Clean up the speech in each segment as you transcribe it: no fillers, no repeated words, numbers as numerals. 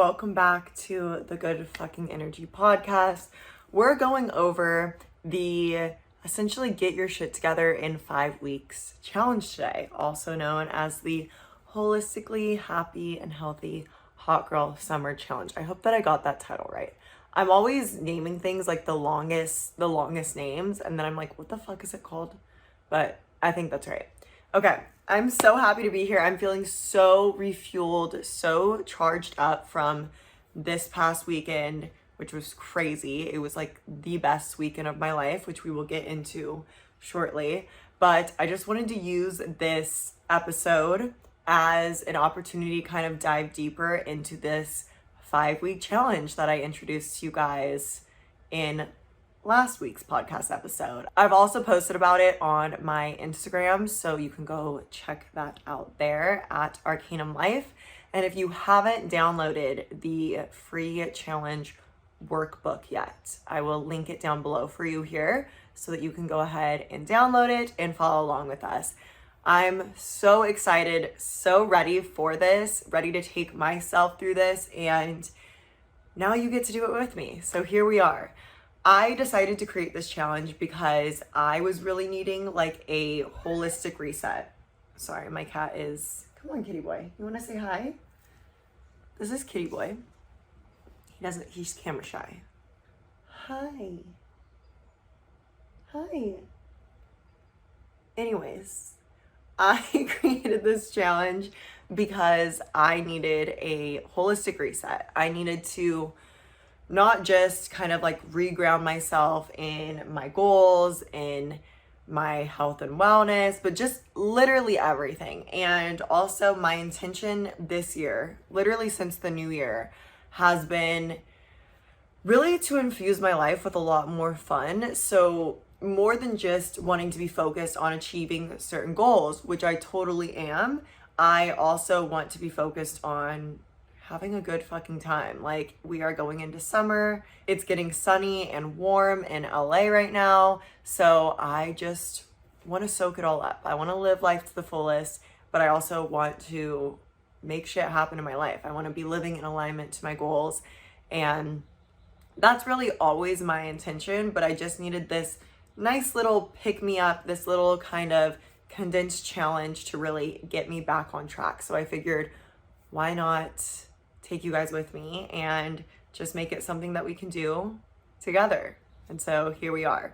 welcome back to the Good Fucking Energy podcast. We're going over the essentially get your shit together in 5 weeks challenge today, also known as the Holistically Happy and Healthy Hot Girl Summer Challenge. I hope that I got that title right. I'm always naming things like the longest names, and then I'm like, what the fuck is it called? But I think that's right. Okay, I'm so happy to be here. I'm feeling so refueled, so charged up from this past weekend, which was crazy. It was like the best weekend of my life, which we will get into shortly. But I just wanted to use this episode as an opportunity to kind of dive deeper into this 5-week challenge that I introduced to you guys in last week's podcast episode. I've also posted about it on my Instagram, so you can go check that out there at Arcanum Life. And if you haven't downloaded the free challenge workbook yet, I will link it down below for you here so that you can go ahead and download it and follow along with us. I'm so excited, so ready for this, ready to take myself through this, and now you get to do it with me. So here we are. I decided to create this challenge because I was really needing like a holistic reset. Sorry, my cat is, come on, kitty boy. You want to say hi? This is kitty boy. He's camera shy. Hi. Hi. Anyways, I created this challenge because I needed a holistic reset. I needed to not just kind of like reground myself in my goals, in my health and wellness, but just literally everything. And also my intention this year, literally since the new year, has been really to infuse my life with a lot more fun. So more than just wanting to be focused on achieving certain goals, which I totally am, I also want to be focused on having a good fucking time. Like, we are going into summer. It's getting sunny and warm in LA right now. So I just want to soak it all up. I want to live life to the fullest, but I also want to make shit happen in my life. I want to be living in alignment to my goals. And that's really always my intention, but I just needed this nice little pick me up, this little kind of condensed challenge to really get me back on track. So I figured, why not take you guys with me and just make it something that we can do together. And so here we are.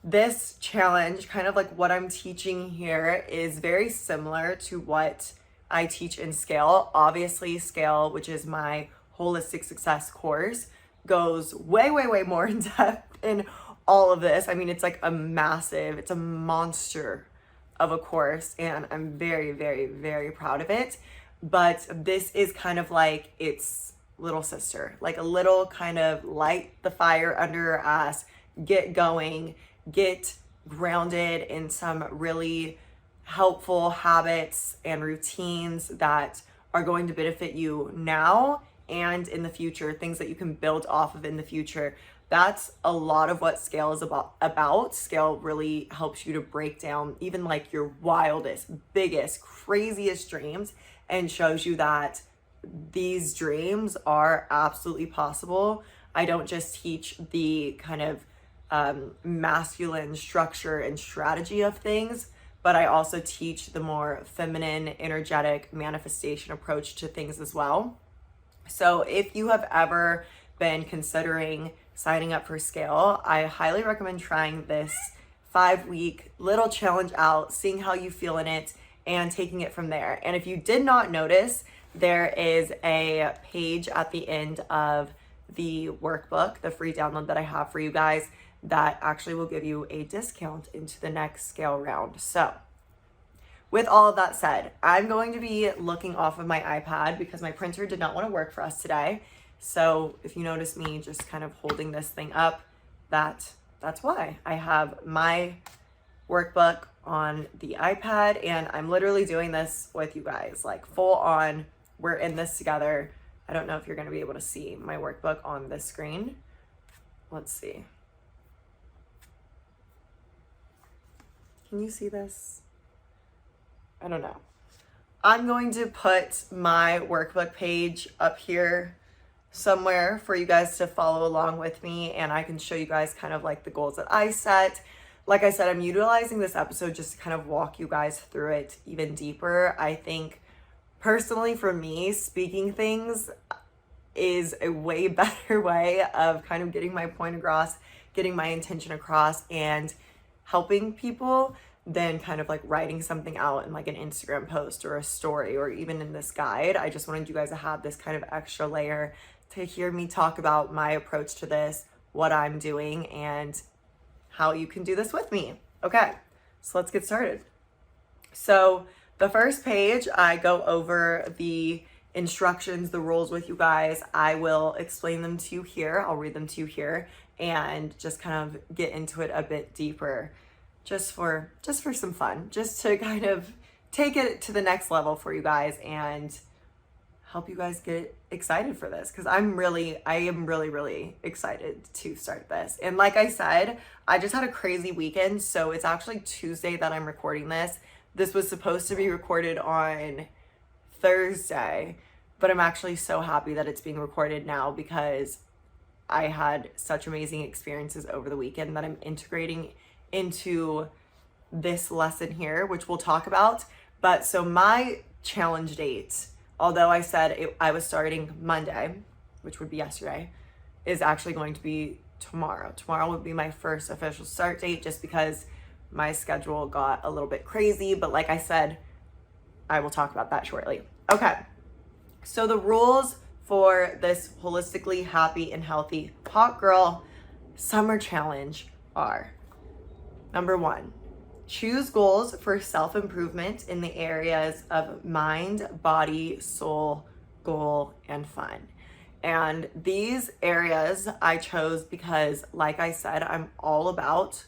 This challenge, kind of like what I'm teaching here, is very similar to what I teach in Scale. Obviously, Scale, which is my holistic success course, goes way more in depth in all of this. I mean, it's like it's a monster of a course, and I'm very proud of it. But this is kind of like its little sister, like a little kind of light the fire under your ass, get going, get grounded in some really helpful habits and routines that are going to benefit you now and in the future, things that you can build off of in the future. That's a lot of what Scale is about. Scale really helps you to break down even like your wildest, biggest, craziest dreams and shows you that these dreams are absolutely possible. I don't just teach the kind of masculine structure and strategy of things, but I also teach the more feminine, energetic manifestation approach to things as well. So if you have ever been considering signing up for Scale, I highly recommend trying this 5-week little challenge out, seeing how you feel in it, and taking it from there. And if you did not notice, there is a page at the end of the workbook, the free download that I have for you guys, that actually will give you a discount into the next Scale round. So with all of that said, I'm going to be looking off of my iPad because my printer did not want to work for us today. So if you notice me just kind of holding this thing up, that's why. I have my workbook on the iPad, and I'm literally doing this with you guys, like full on. We're in this together. I don't know if you're going to be able to see my workbook on this screen. Let's see. Can you see this? I don't know. I'm going to put my workbook page up here somewhere for you guys to follow along with me, and I can show you guys kind of like the goals that I set. Like I said, I'm utilizing this episode just to kind of walk you guys through it even deeper. I think personally for me, speaking things is a way better way of kind of getting my point across, getting my intention across, and helping people than kind of like writing something out in like an Instagram post or a story or even in this guide. I just wanted you guys to have this kind of extra layer to hear me talk about my approach to this, what I'm doing, and how you can do this with me. Okay, so let's get started. So the first page, I go over the instructions, the rules with you guys. I will explain them to you here. I'll read them to you here and just kind of get into it a bit deeper, just for some fun, just to kind of take it to the next level for you guys and help you guys get excited for this, because I am really excited to start this. And like I said, I just had a crazy weekend, so it's actually Tuesday that I'm recording this. This was supposed to be recorded on Thursday, but I'm actually so happy that it's being recorded now because I had such amazing experiences over the weekend that I'm integrating into this lesson here, which we'll talk about. But so my challenge date, although I said I was starting Monday, which would be yesterday, is actually going to be tomorrow. Tomorrow would be my first official start date, just because my schedule got a little bit crazy. But like I said, I will talk about that shortly. Okay, so the rules for this holistically happy and healthy hot girl summer challenge are: number 1, choose goals for self-improvement in the areas of mind, body, soul, goal, and fun. And these areas I chose because, like I said, I'm all about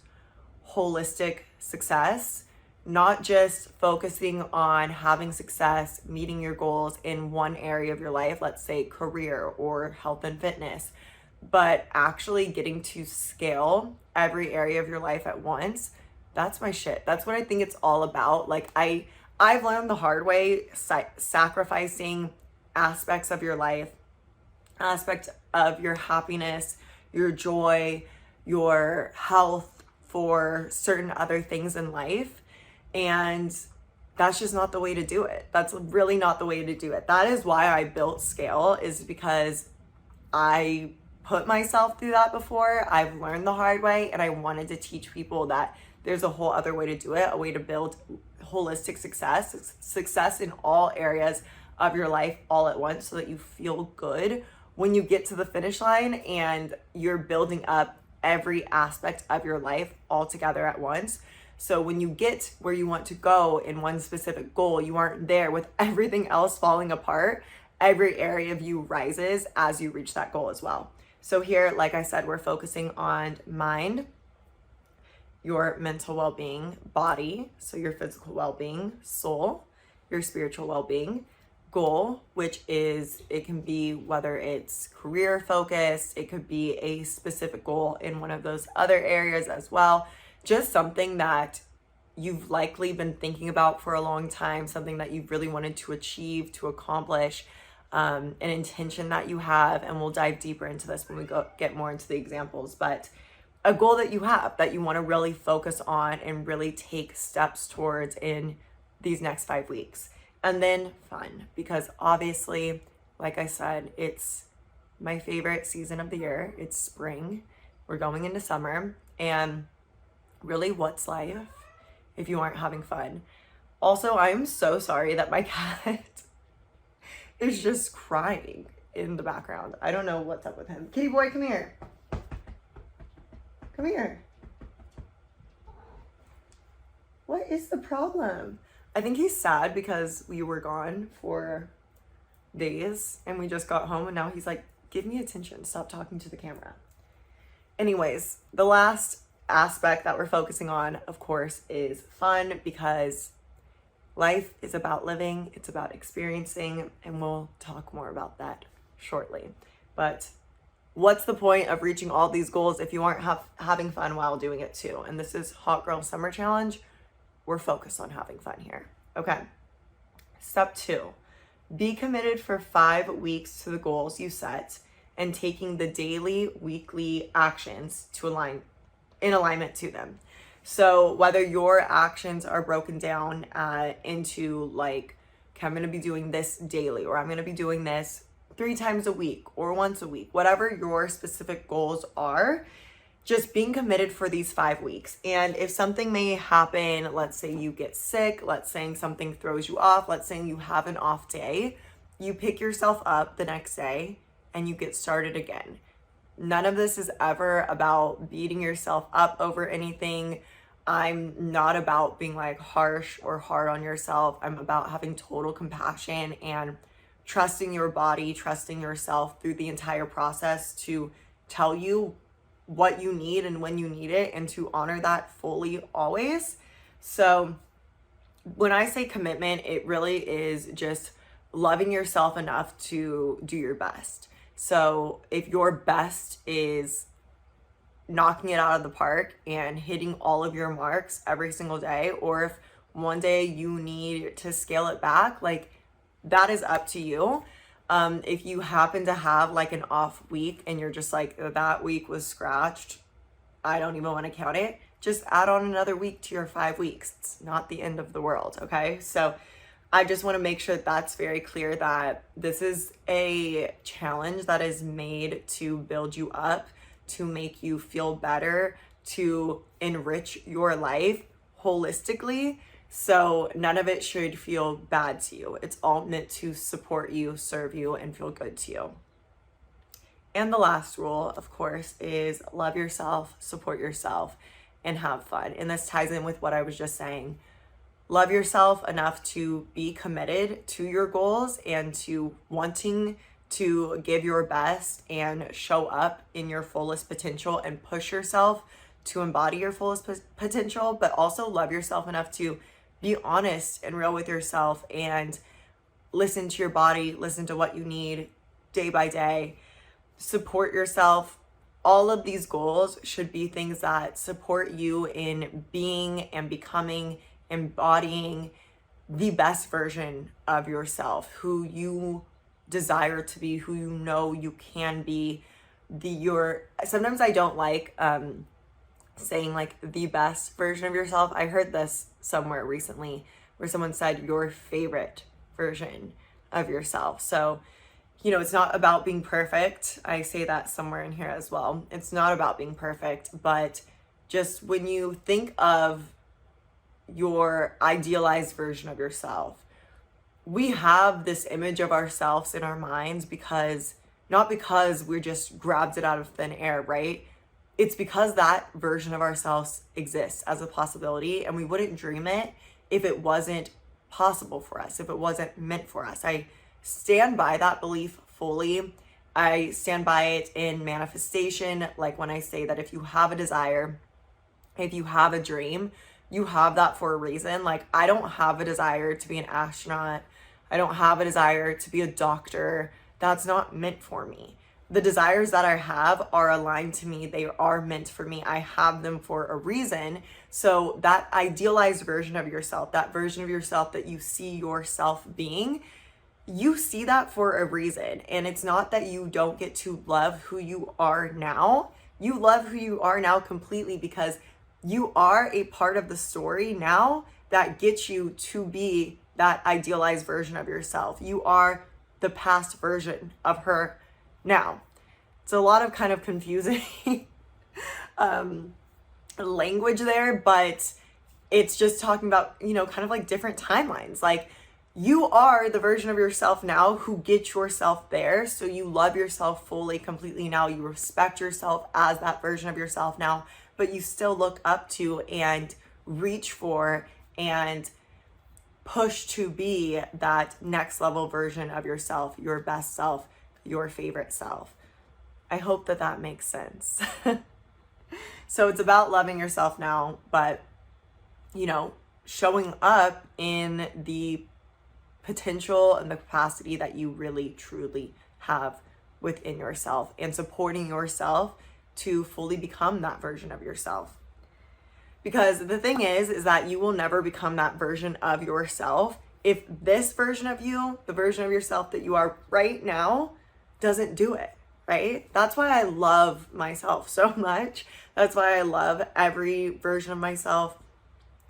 holistic success, not just focusing on having success, meeting your goals in one area of your life, let's say career or health and fitness, but actually getting to scale every area of your life at once. That's my shit. That's what I think it's all about. Like I've learned the hard way, sacrificing aspects of your life, aspects of your happiness, your joy, your health for certain other things in life. And that's just not the way to do it. That's really not the way to do it. That is why I built Scale, is because I put myself through that before. I've learned the hard way, and I wanted to teach people that there's a whole other way to do it, a way to build holistic success in all areas of your life all at once, so that you feel good when you get to the finish line and you're building up every aspect of your life all together at once. So when you get where you want to go in one specific goal, you aren't there with everything else falling apart. Every area of you rises as you reach that goal as well. So here, like I said, we're focusing on mind, your mental well-being, body, so your physical well-being, soul, your spiritual well-being, goal, which is, it can be whether it's career focused, it could be a specific goal in one of those other areas as well. Just something that you've likely been thinking about for a long time, something that you've really wanted to achieve, to accomplish, an intention that you have, and we'll dive deeper into this when we get more into the examples, but a goal that you have that you want to really focus on and really take steps towards in these next 5 weeks. And then fun, because obviously, like I said, it's my favorite season of the year. It's spring. We're going into summer, and really, what's life if you aren't having fun? Also, I'm so sorry that my cat is just crying in the background. I don't know what's up with him. Kitty boy, come here. Come here. What is the problem? I think he's sad because we were gone for days and we just got home, and now he's like, give me attention. Stop talking to the camera. Anyways, the last aspect that we're focusing on, of course, is fun, because life is about living, it's about experiencing, and we'll talk more about that shortly. But what's the point of reaching all these goals if you aren't having fun while doing it too? And this is Hot Girl Summer Challenge. We're focused on having fun here. Okay. Step 2, be committed for 5 weeks to the goals you set and taking the daily, weekly actions to in alignment to them. So whether your actions are broken down into like, okay, I'm going to be doing this daily, or I'm going to be doing this 3 times a week or once a week, whatever your specific goals are, just being committed for these 5 weeks. And if something may happen, let's say you get sick, let's say something throws you off, let's say you have an off day, you pick yourself up the next day and you get started again. None of this is ever about beating yourself up over anything. I'm not about being like harsh or hard on yourself. I'm about having total compassion and trusting your body, trusting yourself through the entire process to tell you what you need and when you need it, and to honor that fully always. So when I say commitment, it really is just loving yourself enough to do your best. So if your best is knocking it out of the park and hitting all of your marks every single day, or if one day you need to scale it back, like that is up to you. If you happen to have like an off week and you're just like, that week was scratched, I don't even want to count it, just add on another week to your 5 weeks. It's not the end of the world, okay? So I just want to make sure that's very clear, that this is a challenge that is made to build you up, to make you feel better, to enrich your life holistically. So none of it should feel bad to you. It's all meant to support you, serve you, and feel good to you. And the last rule, of course, is love yourself, support yourself, and have fun. And this ties in with what I was just saying. Love yourself enough to be committed to your goals and to wanting to give your best and show up in your fullest potential and push yourself to embody your fullest potential, but also love yourself enough to be honest and real with yourself and listen to your body, listen to what you need day by day, support yourself. All of these goals should be things that support you in being and becoming, embodying the best version of yourself, who you desire to be, who you know you can be. Sometimes I don't like saying like the best version of yourself. I heard this somewhere recently where someone said your favorite version of yourself. So, it's not about being perfect. I say that somewhere in here as well. It's not about being perfect, but just when you think of your idealized version of yourself, we have this image of ourselves in our minds not because we just grabbed it out of thin air, right? It's because that version of ourselves exists as a possibility, and we wouldn't dream it if it wasn't possible for us, if it wasn't meant for us. I stand by that belief fully. I stand by it in manifestation. Like when I say that if you have a desire, if you have a dream, you have that for a reason. Like I don't have a desire to be an astronaut. I don't have a desire to be a doctor. That's not meant for me. The desires that I have are aligned to me. They are meant for me. I have them for a reason. So that idealized version of yourself, that version of yourself that you see yourself being, you see that for a reason. And it's not that you don't get to love who you are now. You love who you are now completely because you are a part of the story now that gets you to be that idealized version of yourself. You are the past version of her now. It's a lot of kind of confusing language there, but it's just talking about, kind of like different timelines. Like you are the version of yourself now who gets yourself there. So you love yourself fully, completely now. You respect yourself as that version of yourself now, but you still look up to and reach for and push to be that next level version of yourself, your best self, your favorite self. I hope that makes sense. So it's about loving yourself now, but, showing up in the potential and the capacity that you really, truly have within yourself and supporting yourself to fully become that version of yourself. Because the thing is that you will never become that version of yourself if this version of you, the version of yourself that you are right now, doesn't do it, right? That's why I love myself so much. That's why I love every version of myself,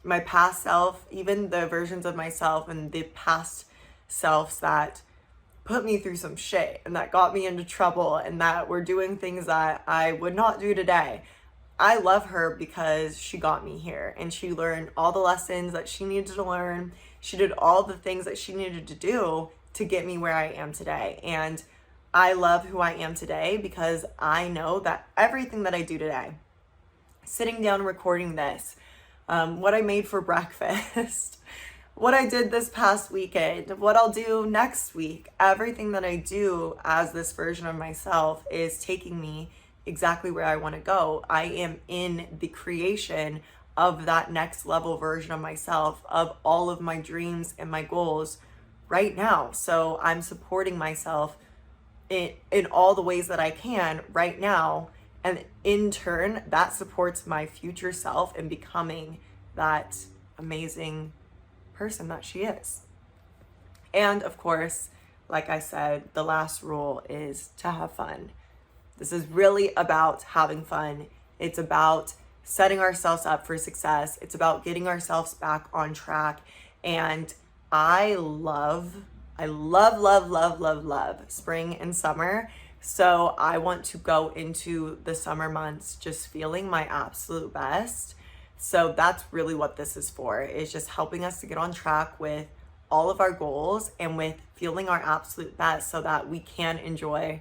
my past self, even the versions of myself and the past selves that put me through some shit and that got me into trouble and that were doing things that I would not do today. I love her because she got me here and she learned all the lessons that she needed to learn. She did all the things that she needed to do to get me where I am today. And I love who I am today because I know that everything that I do today, sitting down recording this, what I made for breakfast, what I did this past weekend, what I'll do next week, everything that I do as this version of myself is taking me exactly where I want to go. I am in the creation of that next level version of myself, of all of my dreams and my goals right now. So I'm supporting myself in all the ways that I can right now. And in turn, that supports my future self in becoming that amazing person that she is. And of course, like I said, the last rule is to have fun. This is really about having fun. It's about setting ourselves up for success. It's about getting ourselves back on track. And I love spring and summer. So I want to go into the summer months just feeling my absolute best. So that's really what this is for, is just helping us to get on track with all of our goals and with feeling our absolute best so that we can enjoy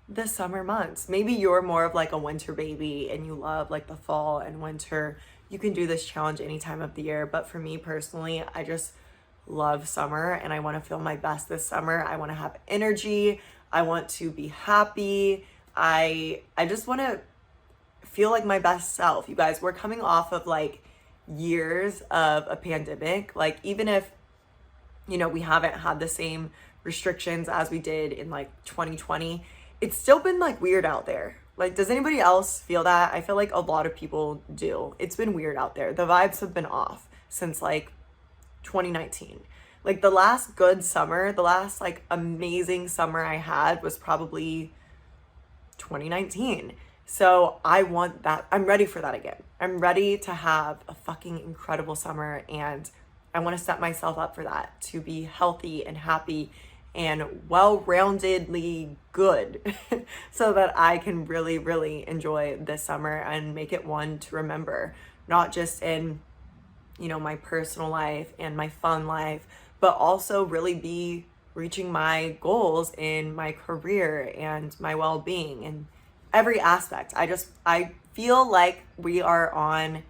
the summer months. Maybe you're more of like a winter baby and you love like the fall and winter. You can do this challenge any time of the year. But for me personally, I just love summer and I want to feel my best this summer. I want to have energy. I want to be happy. I just want to feel like my best self. You guys, we're coming off of like years of a pandemic. Like even if, you know, we haven't had the same restrictions as we did in like 2020, it's still been like weird out there. Like, does anybody else feel that? I feel like a lot of people do. It's been weird out there. The vibes have been off since like 2019. Like the last good summer, the last like amazing summer I had was probably 2019. So I want that. I'm ready for that again. I'm ready to have a fucking incredible summer and I want to set myself up for that, to be healthy and happy and well-roundedly good so that I can really, really enjoy this summer and make it one to remember, not just in, you know, my personal life and my fun life, but also really be reaching my goals in my career and my well-being and every aspect. I feel like we are on,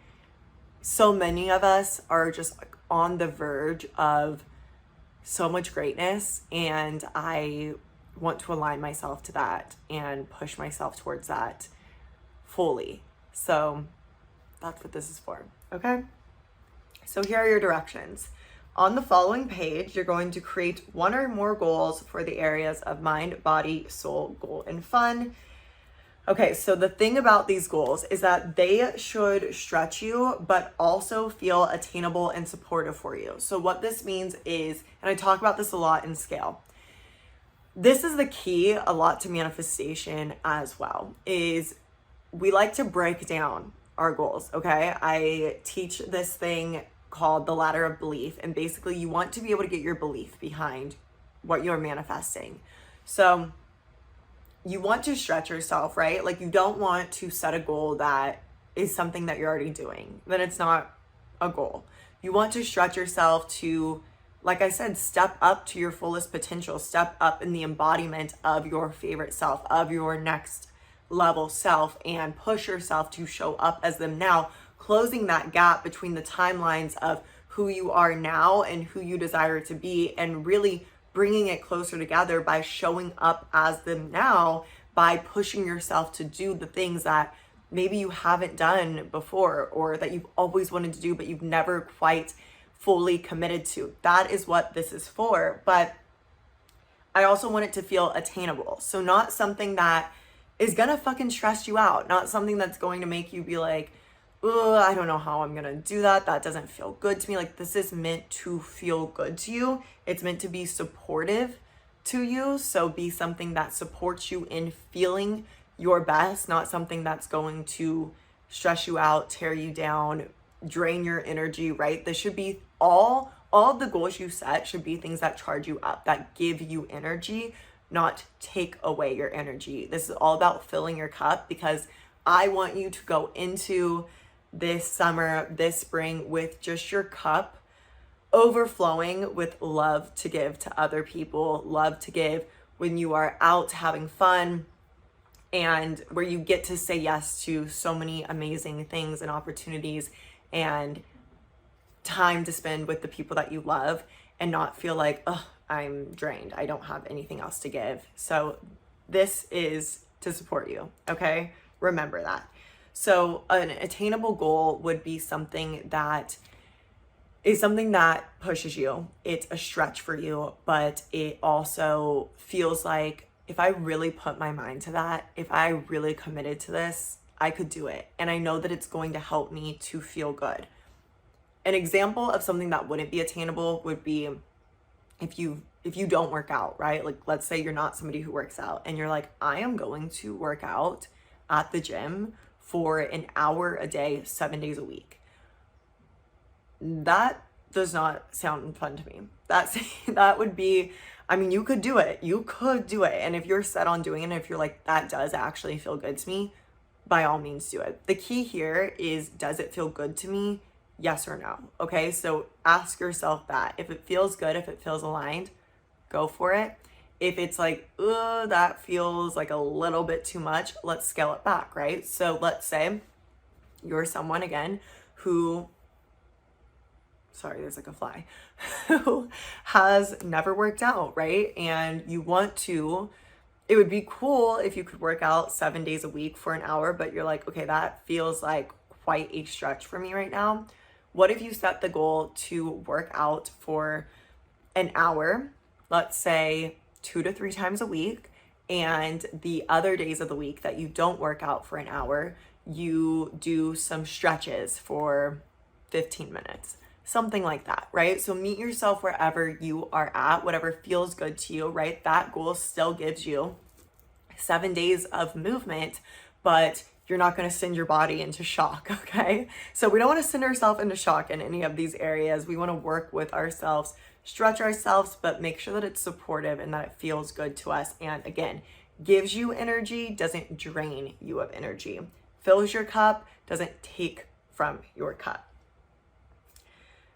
so many of us are just on the verge of so much greatness, and I want to align myself to that and push myself towards that fully. So that's what this is for, okay? So here are your directions. On the following page, you're going to create one or more goals for the areas of mind, body, soul, goal, and fun. Okay, so the thing about these goals is that they should stretch you, but also feel attainable and supportive for you. So what this means is, and I talk about this a lot in Scale, this is the key a lot to manifestation as well, is we like to break down our goals, okay? I teach this thing called the ladder of belief, and basically you want to be able to get your belief behind what you're manifesting. So you want to stretch yourself, right? Like you don't want to set a goal that is something that you're already doing, then it's not a goal. You want to stretch yourself to, like I said, step up to your fullest potential, step up in the embodiment of your favorite self, of your next level self, and push yourself to show up as them now, closing that gap between the timelines of who you are now and who you desire to be, and really bringing it closer together by showing up as them now, by pushing yourself to do the things that maybe you haven't done before or that you've always wanted to do but you've never quite fully committed to. That is what this is for. But I also want it to feel attainable. So not something that is gonna fucking stress you out, not something that's going to make you be like, oh, I don't know how I'm gonna do that. That doesn't feel good to me. Like, this is meant to feel good to you. It's meant to be supportive to you. So be something that supports you in feeling your best, not something that's going to stress you out, tear you down, drain your energy, right? This should be all of the goals you set should be things that charge you up, that give you energy, not take away your energy. This is all about filling your cup, because I want you to go into this summer, this spring, with just your cup overflowing with love to give to other people, love to give when you are out having fun, and where you get to say yes to so many amazing things and opportunities and time to spend with the people that you love, and not feel like, oh, I'm drained, I don't have anything else to give. So this is to support you, okay? Remember that. So an attainable goal would be something that is something that pushes you. It's a stretch for you, but it also feels like, if I really put my mind to that, if I really committed to this, I could do it. And I know that it's going to help me to feel good. An example of something that wouldn't be attainable would be if you don't work out, right? Like, let's say you're not somebody who works out and you're like, I am going to work out at the gym for an hour a day, 7 days a week. That does not sound fun to me. That would be, I mean, you could do it. You could do it. And if you're set on doing it, and if you're like, that does actually feel good to me, by all means do it. The key here is, does it feel good to me? Yes or no. Okay, so ask yourself that. If it feels good, if it feels aligned, go for it. If it's like, ugh, that feels like a little bit too much, let's scale it back, right? So let's say you're someone, again, who, sorry, there's like a fly, who has never worked out, right? And you want to, it would be cool if you could work out 7 days a week for an hour, but you're like, okay, that feels like quite a stretch for me right now. What if you set the goal to work out for an hour, let's say 2 to 3 times a week, and the other days of the week that you don't work out for an hour, you do some stretches for 15 minutes, something like that, right? So meet yourself wherever you are at, whatever feels good to you, right? That goal still gives you 7 days of movement, but you're not going to send your body into shock, okay? So we don't want to send ourselves into shock in any of these areas. We want to work with ourselves, stretch ourselves, but make sure that it's supportive and that it feels good to us. And again, gives you energy, doesn't drain you of energy. Fills your cup, doesn't take from your cup.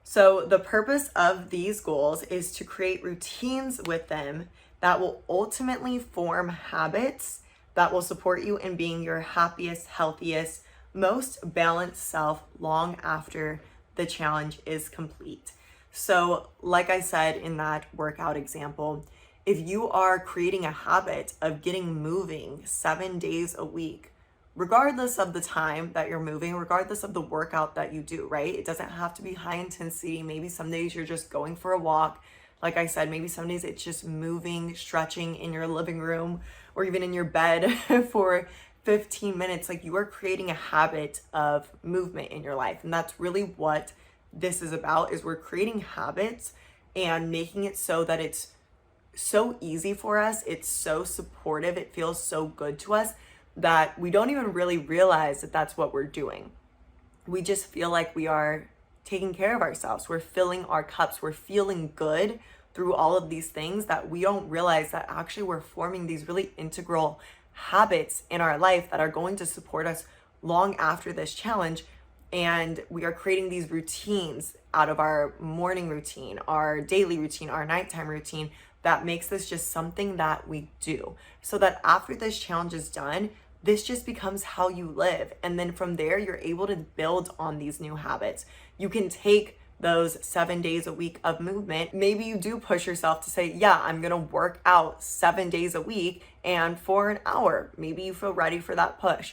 So the purpose of these goals is to create routines with them that will ultimately form habits that will support you in being your happiest, healthiest, most balanced self long after the challenge is complete. So like I said in that workout example, if you are creating a habit of getting moving 7 days a week, regardless of the time that you're moving, regardless of the workout that you do, right? It doesn't have to be high intensity. Maybe some days you're just going for a walk. Like I said, maybe some days it's just moving, stretching in your living room or even in your bed for 15 minutes. Like, you are creating a habit of movement in your life. And that's really what this is about, is we're creating habits and making it so that it's so easy for us. It's so supportive. It feels so good to us that we don't even really realize that that's what we're doing. We just feel like we are taking care of ourselves. We're filling our cups. We're feeling good through all of these things, that we don't realize that actually we're forming these really integral habits in our life that are going to support us long after this challenge. And we are creating these routines out of our morning routine, our daily routine, our nighttime routine, that makes this just something that we do, so that after this challenge is done, this just becomes how you live. And then from there, you're able to build on these new habits. You can take those 7 days a week of movement. Maybe you do push yourself to say, yeah, I'm gonna work out 7 days a week and for an hour. Maybe you feel ready for that push.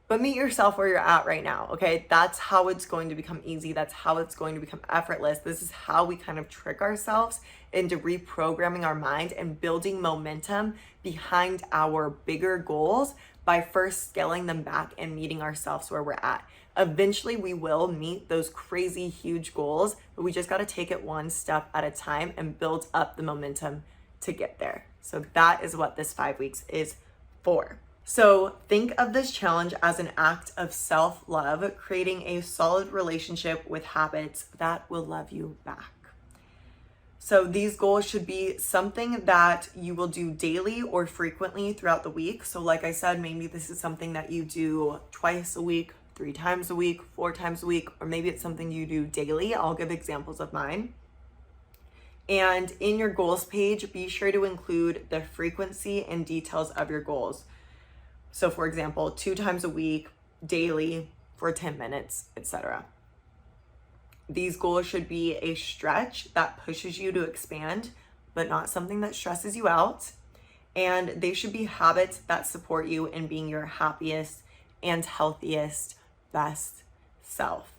But meet yourself where you're at right now, okay? That's how it's going to become easy. That's how it's going to become effortless. This is how we kind of trick ourselves into reprogramming our mind and building momentum behind our bigger goals by first scaling them back and meeting ourselves where we're at. Eventually, we will meet those crazy huge goals, but we just got to take it one step at a time and build up the momentum to get there. So that is what this 5 weeks is for. So think of this challenge as an act of self-love, creating a solid relationship with habits that will love you back. So these goals should be something that you will do daily or frequently throughout the week. So like I said, maybe this is something that you do twice a week, 3 times a week, 4 times a week, or maybe it's something you do daily. I'll give examples of mine. And in your goals page, be sure to include the frequency and details of your goals. So for example, 2 times a week, daily, for 10 minutes, etc. These goals should be a stretch that pushes you to expand, but not something that stresses you out. And they should be habits that support you in being your happiest and healthiest, best self.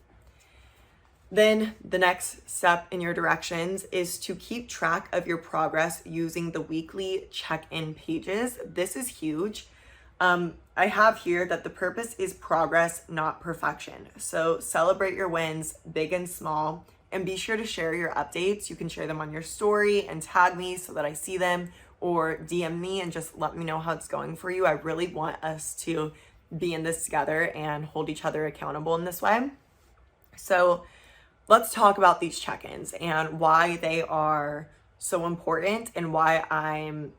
Then the next step in your directions is to keep track of your progress using the weekly check-in pages. This is huge. I have here that the purpose is progress, not perfection. So celebrate your wins, big and small, and be sure to share your updates. You can share them on your story and tag me so that I see them, or DM me and just let me know how it's going for you. I really want us to be in this together and hold each other accountable in this way. So let's talk about these check-ins and why they are so important and why I'm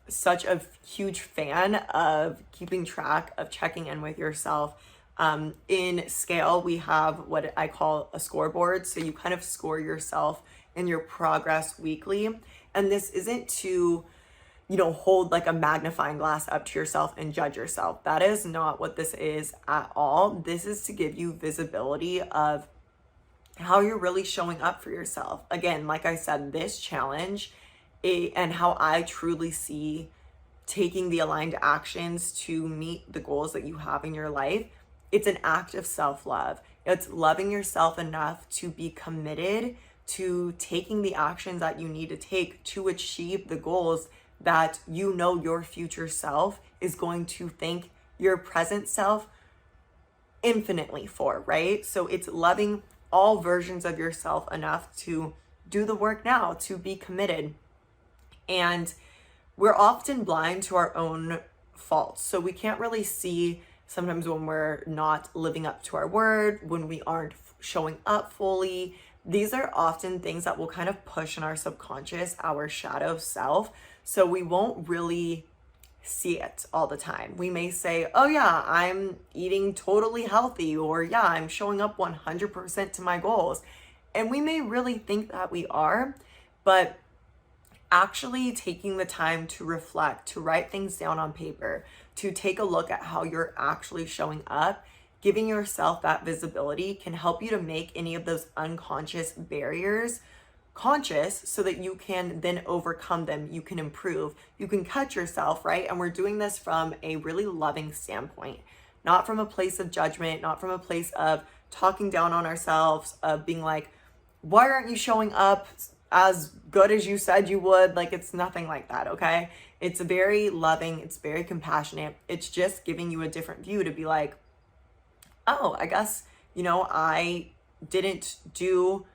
such a huge fan of keeping track of checking in with yourself. In Scale, we have what I call a scoreboard. So you kind of score yourself and your progress weekly. And this isn't to, hold like a magnifying glass up to yourself and judge yourself. That is not what this is at all. This is to give you visibility of how you're really showing up for yourself. Again, like I said, this challenge and how I truly see taking the aligned actions to meet the goals that you have in your life, it's an act of self-love. It's loving yourself enough to be committed to taking the actions that you need to take to achieve the goals that your future self is going to thank your present self infinitely for, right? So it's loving all versions of yourself enough to do the work now, to be committed. And we're often blind to our own faults. So we can't really see sometimes when we're not living up to our word, when we aren't showing up fully. These are often things that will kind of push in our subconscious, our shadow self. So we won't really see it all the time. We may say, oh yeah, I'm eating totally healthy, or yeah, I'm showing up 100% to my goals. And we may really think that we are, but actually taking the time to reflect, to write things down on paper, to take a look at how you're actually showing up, giving yourself that visibility can help you to make any of those unconscious barriers conscious so that you can then overcome them. You can improve, you can catch yourself, right? And we're doing this from a really loving standpoint, not from a place of judgment, not from a place of talking down on ourselves, of being like, why aren't you showing up as good as you said you would? Like, it's nothing like that, okay? It's very loving, it's very compassionate. It's just giving you a different view to be like, oh, I guess, I didn't do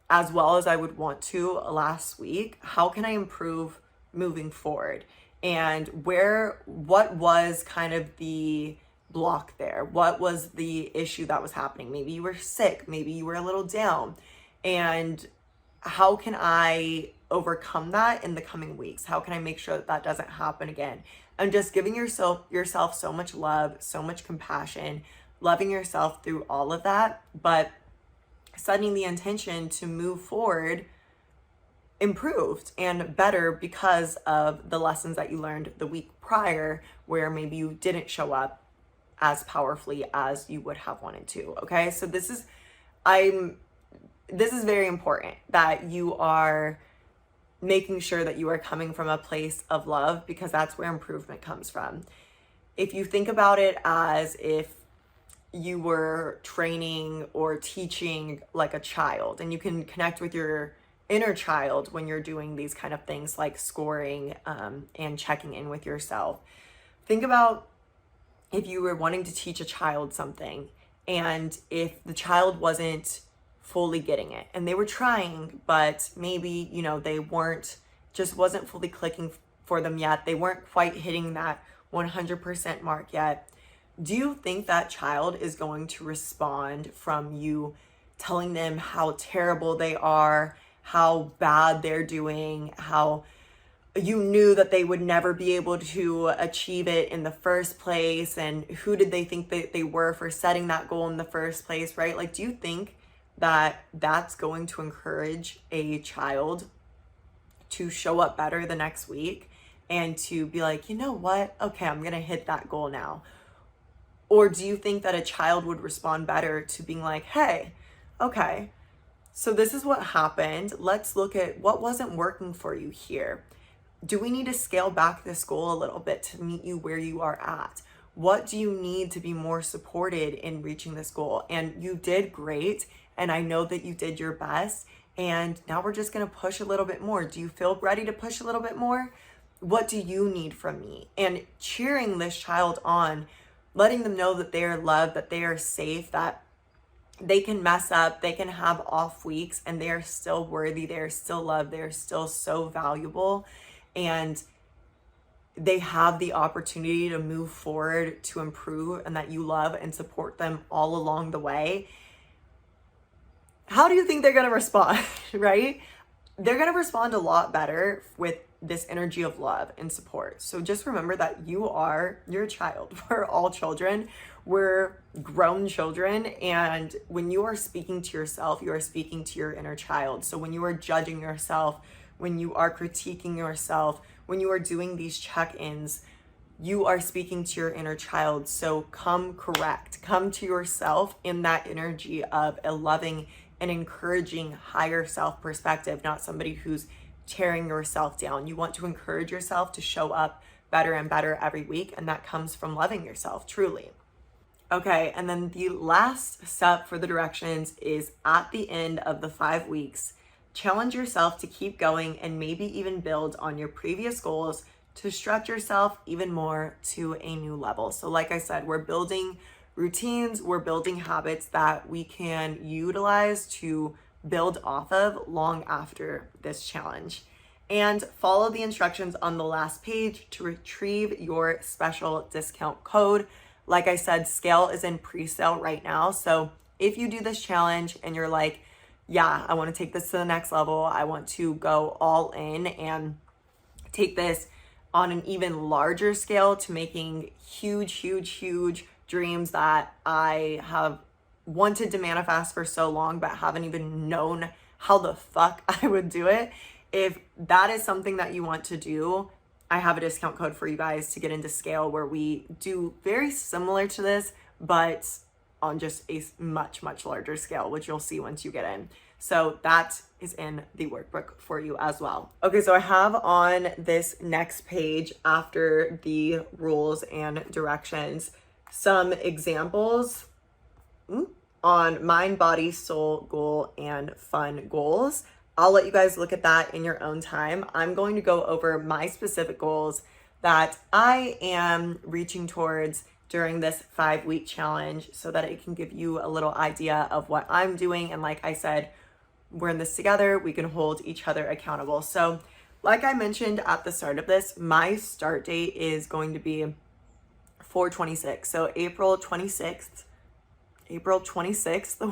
as well as I would want to last week. How can I improve moving forward? And what was kind of the block there? What was the issue that was happening? Maybe you were sick, maybe you were a little down. And how can I overcome that in the coming weeks? How can I make sure that doesn't happen again? And just giving yourself so much love, so much compassion, loving yourself through all of that, but setting the intention to move forward improved and better because of the lessons that you learned the week prior, where maybe you didn't show up as powerfully as you would have wanted to. Okay, so this is very important that you are making sure that you are coming from a place of love, because that's where improvement comes from. If you think about it as if you were training or teaching like a child, and you can connect with your inner child when you're doing these kind of things like scoring and checking in with yourself. Think about if you were wanting to teach a child something, and if the child wasn't fully getting it and they were trying, but maybe they weren't just wasn't fully clicking for them yet. They weren't quite hitting that 100% mark yet. Do you think that child is going to respond from you telling them how terrible they are, how bad they're doing, how you knew that they would never be able to achieve it in the first place, and who did they think that they were for setting that goal in the first place, right? Like, do you think that that's going to encourage a child to show up better the next week and to be like, you know what? Okay, I'm going to hit that goal now. Or do you think that a child would respond better to being like, hey, okay, so this is what happened. Let's look at what wasn't working for you here. Do we need to scale back this goal a little bit to meet you where you are at? What do you need to be more supported in reaching this goal? And you did great. And I know that you did your best. And now we're just going to push a little bit more. Do you feel ready to push a little bit more? What do you need from me? And cheering this child on, letting them know that they are loved, that they are safe, that they can mess up, they can have off weeks, and they are still worthy, they are still loved, they are still so valuable, and they have the opportunity to move forward, to improve, and that you love and support them all along the way. How do you think they're going to respond, right? They're going to respond a lot better with this energy of love and support. So just remember that you're a child. We're all children. We're grown children. And when you are speaking to yourself, you are speaking to your inner child. So when you are judging yourself, when you are critiquing yourself, when you are doing these check-ins, you are speaking to your inner child. So come correct. Come to yourself in that energy of a loving and encouraging higher self perspective, not somebody who's tearing yourself down. You want to encourage yourself to show up better and better every week, and that comes from loving yourself truly. Okay, and then the last step for the directions is at the end of the 5 weeks, challenge yourself to keep going and maybe even build on your previous goals to stretch yourself even more to a new level. So like I said, we're building routines, we're building habits that we can utilize to build off of long after this challenge. And follow the instructions on the last page to retrieve your special discount code. Like I said, Scale is in pre-sale right now. So if you do this challenge and you're like, yeah, I want to take this to the next level, I want to go all in and take this on an even larger scale to making huge dreams that I have wanted to manifest for so long, but haven't even known how the fuck I would do it. If that is something that you want to do, I have a discount code for you guys to get into Scale, where we do very similar to this, but on just a much larger scale, which you'll see once you get in. So that is in the workbook for you as well. Okay, so I have on this next page, after the rules and directions, some examples on mind, body, soul, goal, and fun goals. I'll let you guys look at that in your own time. I'm going to go over my specific goals that I am reaching towards during this 5-week challenge so that it can give you a little idea of what I'm doing. And like I said, we're in this together. We can hold each other accountable. So like I mentioned at the start of this, my start date is going to be 4/26. So April 26th,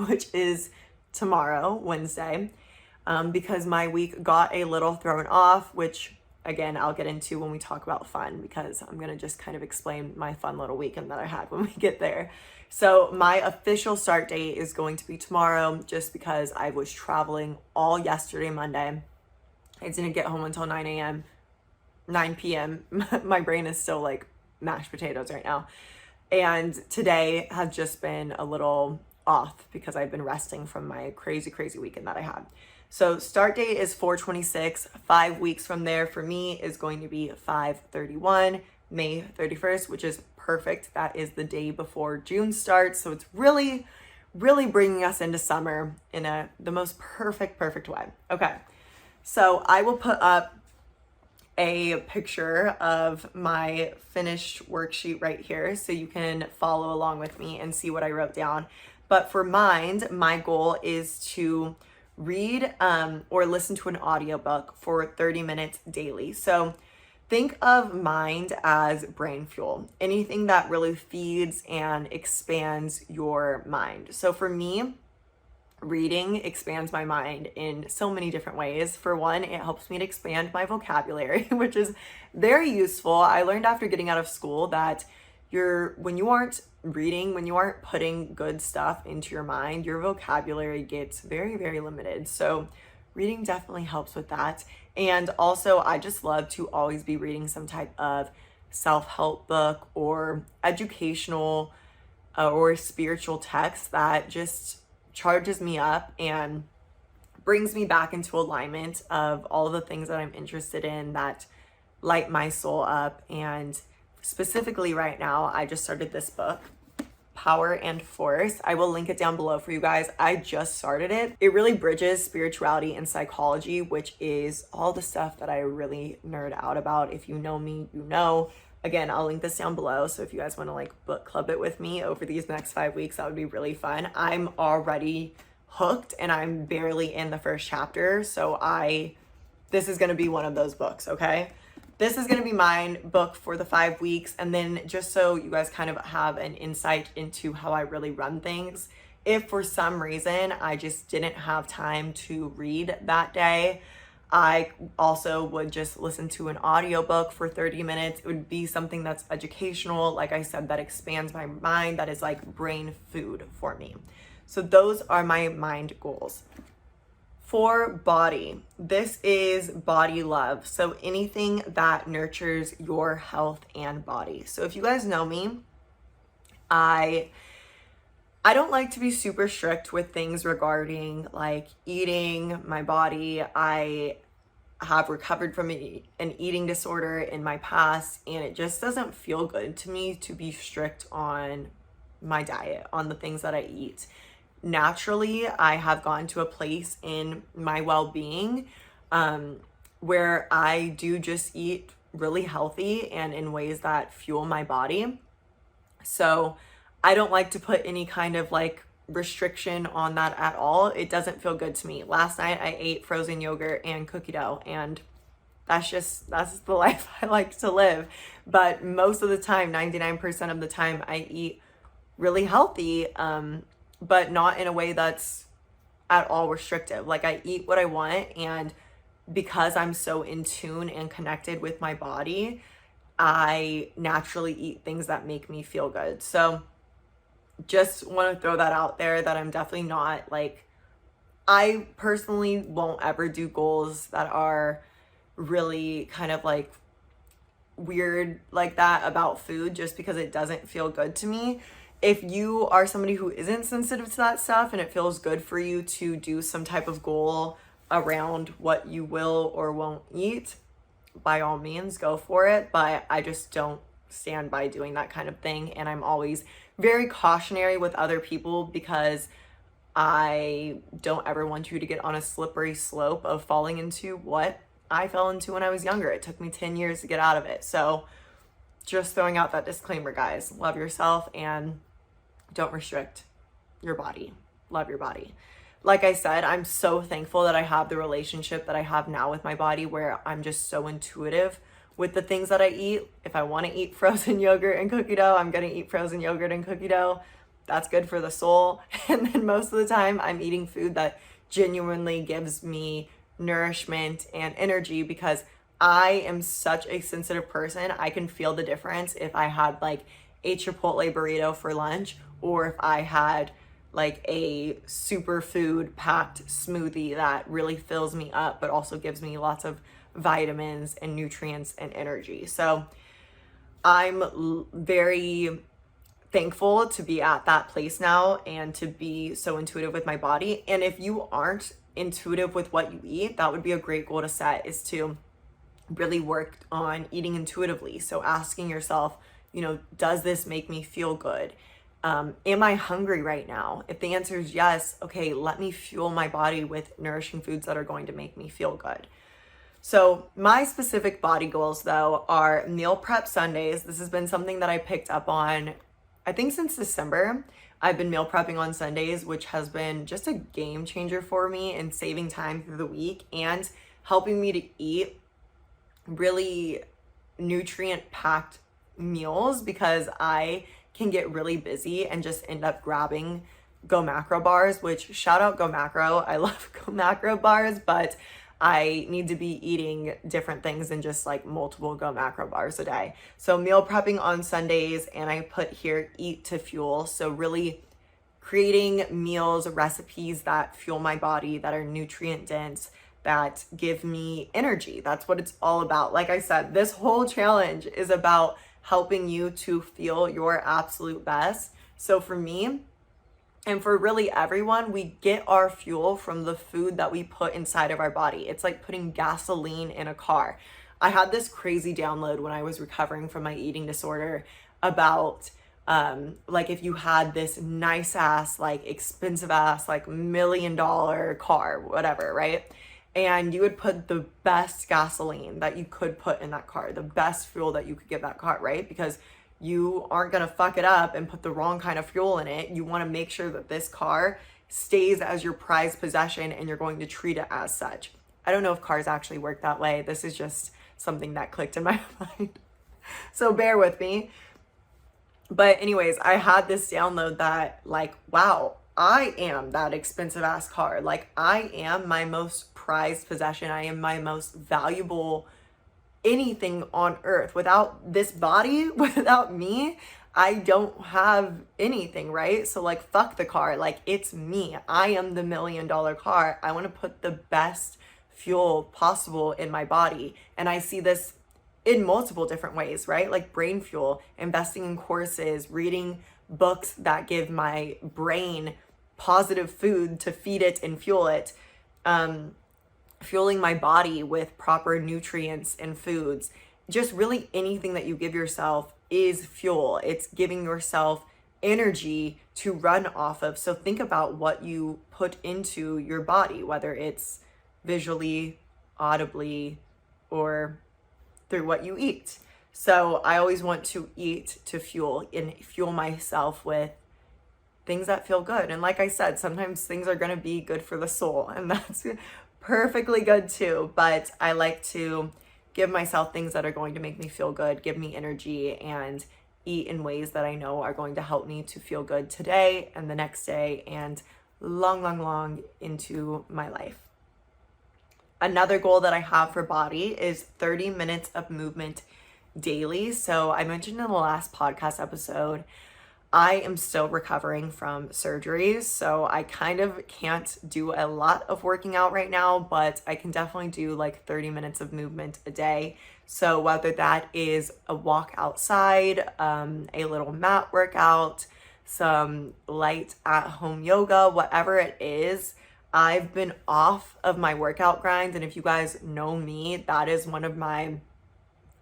which is tomorrow, Wednesday, because my week got a little thrown off, which again, I'll get into when we talk about fun, because I'm going to just kind of explain my fun little weekend that I had when we get there. So my official start date is going to be tomorrow, just because I was traveling all yesterday, Monday. I didn't get home until 9 p.m. My brain is still like mashed potatoes right now. And today has just been a little off because I've been resting from my crazy weekend that I had. So start date is 4/26. 5 weeks from there for me is going to be 5/31, May 31st, which is perfect. That is the day before June starts. So it's really bringing us into summer in the most perfect way. Okay. So I will put up a picture of my finished worksheet right here so you can follow along with me and see what I wrote down. But for mind, my goal is to read or listen to an audiobook for 30 minutes daily. So think of mind as brain fuel, anything that really feeds and expands your mind. So for me, reading expands my mind in so many different ways. For one, it helps me to expand my vocabulary, which is very useful. I learned after getting out of school that when you aren't reading, when you aren't putting good stuff into your mind, your vocabulary gets very, very limited. So reading definitely helps with that. And also, I just love to always be reading some type of self-help book or educational or spiritual text that just charges me up and brings me back into alignment of all the things that I'm interested in that light my soul up. And specifically right now, I just started this book, Power and Force. I will link it down below for you guys. I just started it. It really bridges spirituality and psychology, which is all the stuff that I really nerd out about. If you know me, you know. Again, I'll link this down below. So if you guys want to like book club it with me over these next 5 weeks, that would be really fun. I'm already hooked and I'm barely in the first chapter. So this is going to be one of those books. Okay. This is going to be mine book for the 5 weeks. And then just so you guys kind of have an insight into how I really run things. If for some reason I just didn't have time to read that day, I also would just listen to an audiobook for 30 minutes. It would be something that's educational, like I said, that expands my mind, that is like brain food for me. So those are my mind goals. For body, this is body love. So anything that nurtures your health and body. So if you guys know me, I don't like to be super strict with things regarding like eating, my body. I have recovered from an eating disorder in my past, and it just doesn't feel good to me to be strict on my diet, on the things that I eat. Naturally, I have gotten to a place in my well-being where I do just eat really healthy and in ways that fuel my body. So I don't like to put any kind of like restriction on that at all. It doesn't feel good to me. Last night I ate frozen yogurt and cookie dough, and that's the life I like to live. But most of the time, 99% of the time, I eat really healthy, but not in a way that's at all restrictive. Like I eat what I want, and because I'm so in tune and connected with my body, I naturally eat things that make me feel good. So just want to throw that out there, that I'm definitely not like, I personally won't ever do goals that are really kind of like weird like that about food, just because it doesn't feel good to me. If you are somebody who isn't sensitive to that stuff and it feels good for you to do some type of goal around what you will or won't eat, by all means go for it. But I just don't stand by doing that kind of thing. And I'm always very cautionary with other people, because I don't ever want you to get on a slippery slope of falling into what I fell into when I was younger. It took me 10 years to get out of it. So just throwing out that disclaimer, guys. Love yourself and don't restrict your body. Love your body. Like I said, I'm so thankful that I have the relationship that I have now with my body, where I'm just so intuitive with the things that I eat. If I want to eat frozen yogurt and cookie dough, I'm going to eat frozen yogurt and cookie dough. That's good for the soul. And then most of the time I'm eating food that genuinely gives me nourishment and energy, because I am such a sensitive person. I can feel the difference if I had like a Chipotle burrito for lunch, or if I had like a superfood packed smoothie that really fills me up, but also gives me lots of vitamins and nutrients and energy. So I'm very thankful to be at that place now and to be so intuitive with my body. And if you aren't intuitive with what you eat, that would be a great goal to set, is to really work on eating intuitively. So asking yourself, does this make me feel good? Am I hungry right now? If the answer is yes, okay, let me fuel my body with nourishing foods that are going to make me feel good. So my specific body goals, though, are meal prep Sundays. This has been something that I picked up on, I think, since December, I've been meal prepping on Sundays, which has been just a game changer for me in saving time through the week and helping me to eat really nutrient packed meals, because I can get really busy and just end up grabbing Go Macro bars, which shout out Go Macro. I love Go Macro bars, but I need to be eating different things than just like multiple Go Macro bars a day. So meal prepping on Sundays, and I put here eat to fuel. So really creating meals, recipes that fuel my body, that are nutrient dense, that give me energy. That's what it's all about. Like I said, this whole challenge is about helping you to feel your absolute best. So for me, and for really everyone, we get our fuel from the food that we put inside of our body. It's like putting gasoline in a car. I had this crazy download when I was recovering from my eating disorder about like if you had this nice ass, like expensive ass, like $1 million car, whatever, right? And you would put the best gasoline that you could put in that car, the best fuel that you could give that car, right? Because you aren't gonna fuck it up and put the wrong kind of fuel in it. You wanna make sure that this car stays as your prized possession and you're going to treat it as such. I don't know if cars actually work that way. This is just something that clicked in my mind. So bear with me. But anyways, I had this download that like, wow, I am that expensive ass car. Like I am my most prized possession. I am my most valuable anything on earth. Without this body, without me, I don't have anything, right? So like, fuck the car. Like it's me. I am the $1 million car. I want to put the best fuel possible in my body. And I see this in multiple different ways, right? Like brain fuel, investing in courses, reading books that give my brain positive food to feed it and fuel it, fueling my body with proper nutrients and foods. Just really anything that you give yourself is fuel. It's giving yourself energy to run off of. So think about what you put into your body, whether it's visually, audibly, or through what you eat. So I always want to eat to fuel and fuel myself with things that feel good. And like I said, sometimes things are going to be good for the soul, and that's perfectly good too. But I like to give myself things that are going to make me feel good, give me energy, and eat in ways that I know are going to help me to feel good today and the next day and long into my life. Another goal that I have for body is 30 minutes of movement daily. So I mentioned in the last podcast episode, I am still recovering from surgeries. So I kind of can't do a lot of working out right now, but I can definitely do like 30 minutes of movement a day. So whether that is a walk outside, a little mat workout, some light at home yoga, whatever it is, I've been off of my workout grind. And if you guys know me, that is one of my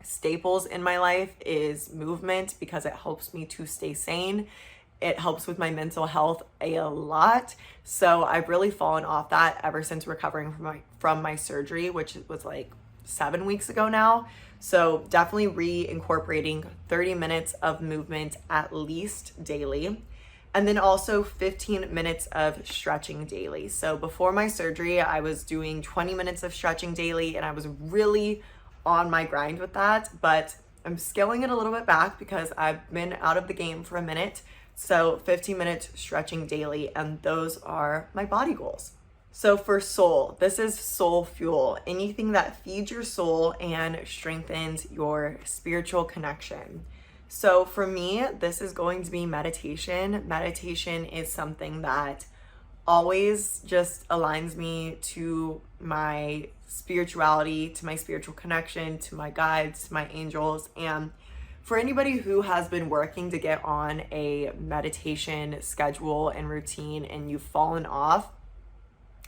staples in my life is movement, because it helps me to stay sane. It helps with my mental health a lot. So I've really fallen off that ever since recovering from my surgery, which was like 7 weeks ago now. So definitely reincorporating 30 minutes of movement at least daily. And then also 15 minutes of stretching daily. So before my surgery, I was doing 20 minutes of stretching daily, and I was really on my grind with that, but I'm scaling it a little bit back because I've been out of the game for a minute. So 15 minutes stretching daily, and those are my body goals. So for soul, this is soul fuel, anything that feeds your soul and strengthens your spiritual connection. So for me, this is going to be meditation. Meditation is something that always just aligns me to my spirituality, to my spiritual connection, to my guides, to my angels. And for anybody who has been working to get on a meditation schedule and routine and you've fallen off,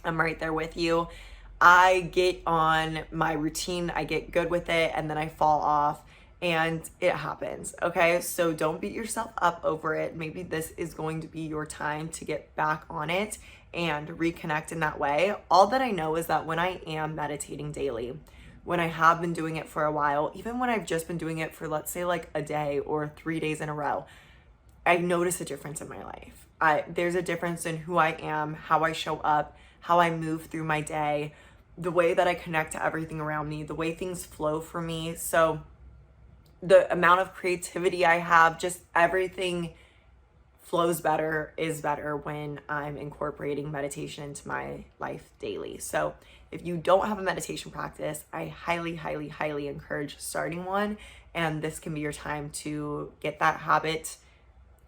I'm right there with you. I get on my routine, I get good with it, and then I fall off. And it happens, okay? So don't beat yourself up over it. Maybe this is going to be your time to get back on it and reconnect in that way. All that I know is that when I am meditating daily, when I have been doing it for a while, even when I've just been doing it for, let's say, like a day or 3 days in a row, I notice a difference in my life. There's a difference in who I am, how I show up, how I move through my day, the way that I connect to everything around me, the way things flow for me. So the amount of creativity I have, just everything flows better, is better when I'm incorporating meditation into my life daily. So if you don't have a meditation practice, I highly, highly, highly encourage starting one. And this can be your time to get that habit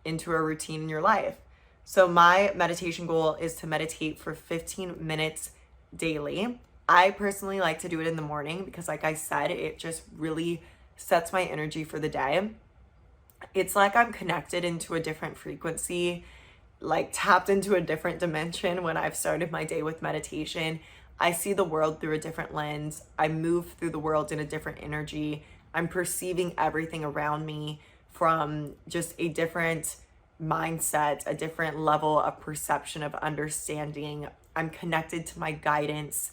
into a routine in your life. So my meditation goal is to meditate for 15 minutes daily. I personally like to do it in the morning because, like I said, it just really sets my energy for the day. It's like I'm connected into a different frequency, like tapped into a different dimension when I've started my day with meditation. I see the world through a different lens. I move through the world in a different energy. I'm perceiving everything around me from just a different mindset, a different level of perception, of understanding. I'm connected to my guidance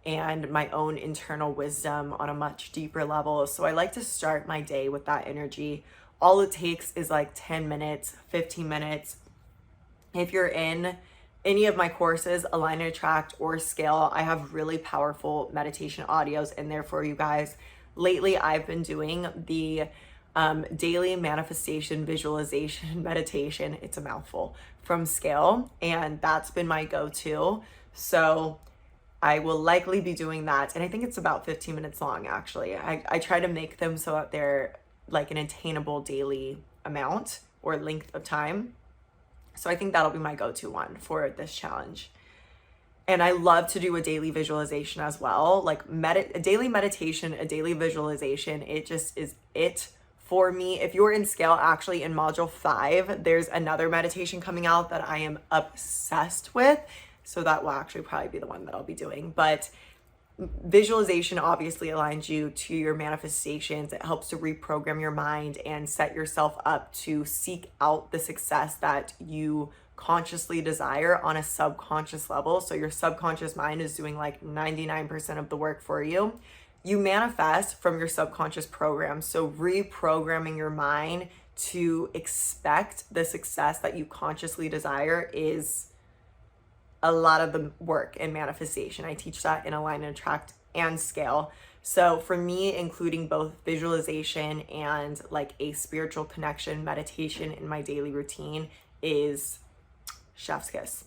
and my own internal wisdom on a much deeper level. So I like to start my day with that energy. All it takes is like 10 minutes, 15 minutes. If you're in any of my courses, Align and Attract or Scale, I have really powerful meditation audios in there for you guys. Lately, I've been doing the daily manifestation visualization meditation. It's a mouthful, from Scale, and that's been my go-to. So I will likely be doing that. And I think it's about 15 minutes long, actually. I try to make them so that they're like an attainable daily amount or length of time. So I think that'll be my go-to one for this challenge. And I love to do a daily visualization as well. Like a daily meditation, a daily visualization, it just is it for me. If you're in Scale, actually in module 5, there's another meditation coming out that I am obsessed with. So that will actually probably be the one that I'll be doing. But visualization obviously aligns you to your manifestations. It helps to reprogram your mind and set yourself up to seek out the success that you consciously desire on a subconscious level. So your subconscious mind is doing like 99% of the work for you. You manifest from your subconscious program. So reprogramming your mind to expect the success that you consciously desire is a lot of the work in manifestation. I teach that in Align and Attract and Scale. So for me, including both visualization and like a spiritual connection meditation in my daily routine is chef's kiss.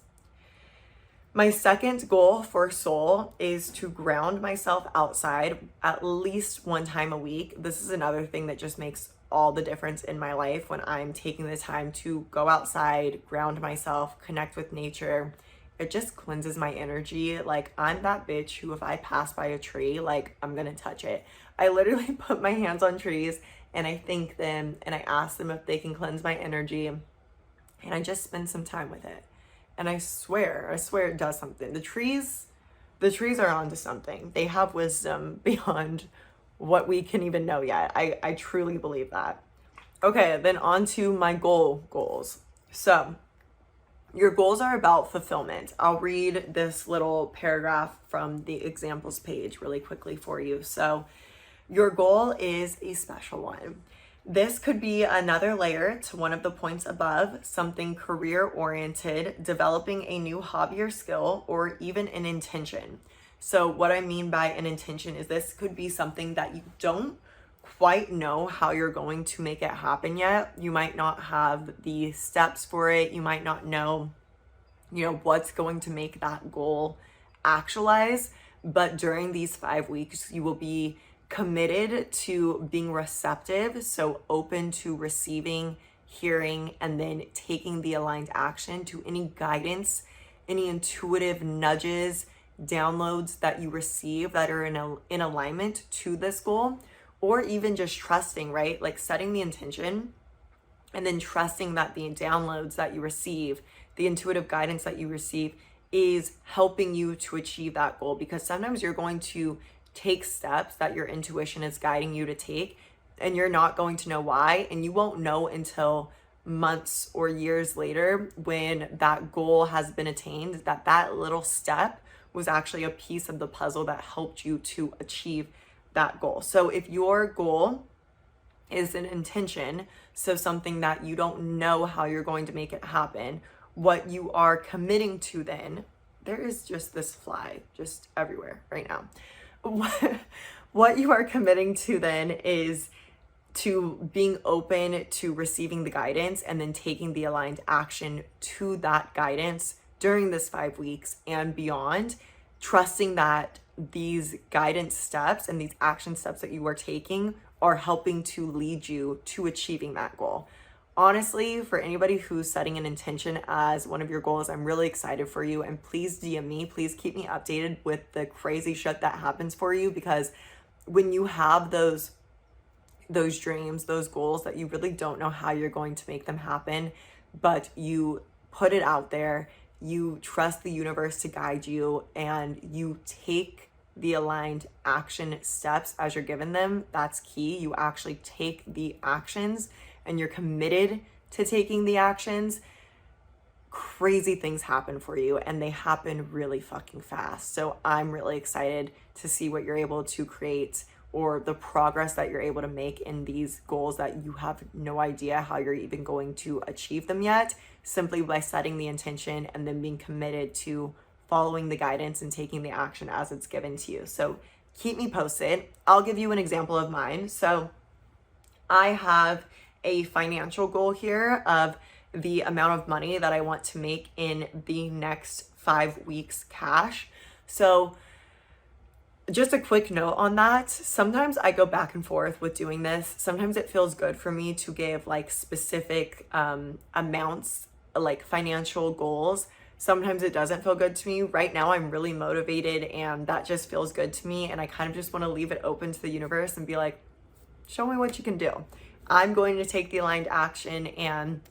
My second goal for soul is to ground myself outside at least one time a week. This is another thing that just makes all the difference in my life when I'm taking the time to go outside, ground myself, connect with nature. It just cleanses my energy. Like, I'm that bitch who, if I pass by a tree, like, I'm gonna touch it. I literally put my hands on trees and I thank them and I ask them if they can cleanse my energy, and I just spend some time with it. And I swear it does something. The trees are onto something. They have wisdom beyond what we can even know yet. I truly believe that. Okay, then on to my goals. So your goals are about fulfillment. I'll read this little paragraph from the examples page really quickly for you. So your goal is a special one. This could be another layer to one of the points above, something career-oriented, developing a new hobby or skill, or even an intention. So what I mean by an intention is this could be something that you don't quite know how you're going to make it happen yet. You might not have the steps for it. You might not know, what's going to make that goal actualize. But during these 5 weeks, you will be committed to being receptive, so open to receiving, hearing, and then taking the aligned action to any guidance, any intuitive nudges, downloads that you receive that are in alignment to this goal, or even just trusting, right? Like setting the intention and then trusting that the downloads that you receive, the intuitive guidance that you receive is helping you to achieve that goal. Because sometimes you're going to take steps that your intuition is guiding you to take and you're not going to know why, and you won't know until months or years later when that goal has been attained, that little step was actually a piece of the puzzle that helped you to achieve that goal. So if your goal is an intention. So something that you don't know how you're going to make it happen. What you are committing to then, there is just this fly just everywhere right now. What you are committing to then is to being open to receiving the guidance and then taking the aligned action to that guidance during this 5 weeks and beyond, trusting that these guidance steps and these action steps that you are taking are helping to lead you to achieving that goal. Honestly, for anybody who's setting an intention as one of your goals, I'm really excited for you, and please DM me. Please keep me updated with the crazy shit that happens for you, because when you have those dreams, those goals that you really don't know how you're going to make them happen, but you put it out there, you trust the universe to guide you, and you take the aligned action steps as you're given them. That's key. You actually take the actions and you're committed to taking the actions. Crazy things happen for you, and they happen really fucking fast. So I'm really excited to see what you're able to create, or the progress that you're able to make in these goals that you have no idea how you're even going to achieve them yet, simply by setting the intention and then being committed to following the guidance and taking the action as it's given to you. So keep me posted. I'll give you an example of mine. So I have a financial goal here of the amount of money that I want to make in the next 5 weeks cash. So just a quick note on that. Sometimes I go back and forth with doing this. Sometimes it feels good for me to give like specific amounts, like financial goals. Sometimes it doesn't feel good to me. Right now I'm really motivated and that just feels good to me. And I kind of just want to leave it open to the universe and be like, show me what you can do. I'm going to take the aligned action and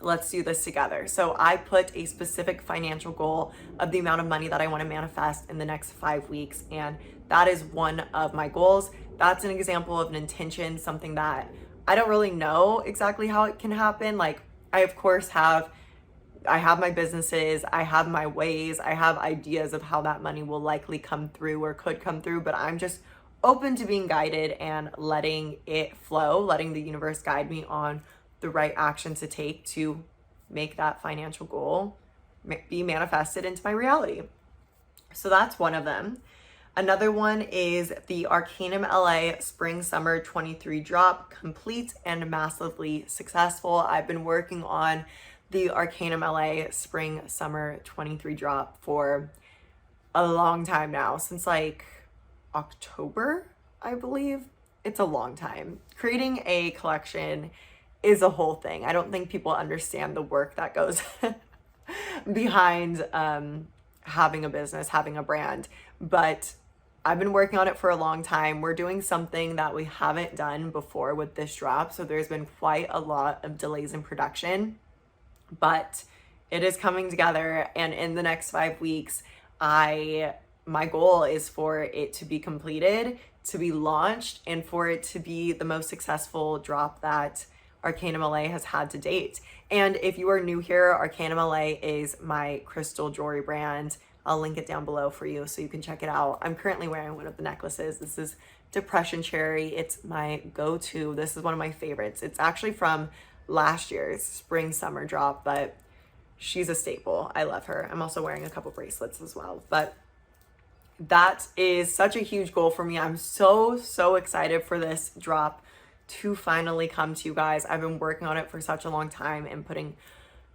let's do this together. So I put a specific financial goal of the amount of money that I want to manifest in the next 5 weeks. And that is one of my goals. That's an example of an intention, something that I don't really know exactly how it can happen. Like I of course have my businesses, I have my ways, I have ideas of how that money will likely come through or could come through, but I'm just open to being guided and letting it flow, letting the universe guide me on the right action to take to make that financial goal be manifested into my reality. So that's one of them. Another one is the Arcanum LA Spring Summer 23 drop, complete and massively successful. I've been working on the Arcanum LA Spring Summer 23 drop for a long time now, since like October, I believe. It's a long time. Creating a collection is a whole thing. I don't think people understand the work that goes behind having a business, having a brand, but I've been working on it for a long time. We're doing something that we haven't done before with this drop, so there's been quite a lot of delays in production, but it is coming together, and in the next 5 weeks, my goal is for it to be completed, to be launched, and for it to be the most successful drop that Arcanum LA has had to date. And if you are new here, Arcanum LA is my crystal jewelry brand. I'll link it down below for you so you can check it out. I'm currently wearing one of the necklaces. This is Depression Cherry. It's my go-to. This is one of my favorites. It's actually from last year's spring summer drop, but she's a staple. I love her. I'm also wearing a couple bracelets as well, but that is such a huge goal for me. I'm so excited for this drop to finally come to you guys. I've been working on it for such a long time and putting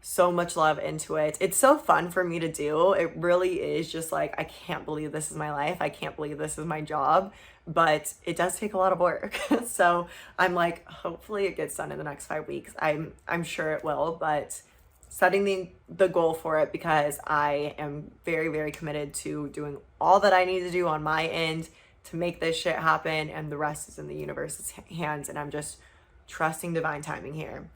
so much love into it. It's so fun for me to do. It really is just like, I can't believe this is my life. I can't believe this is my job, but it does take a lot of work. So I'm like, hopefully it gets done in the next 5 weeks. I'm sure it will, but setting the goal for it, because I am very committed to doing all that I need to do on my end to make this shit happen, and the rest is in the universe's hands, and I'm just trusting divine timing here.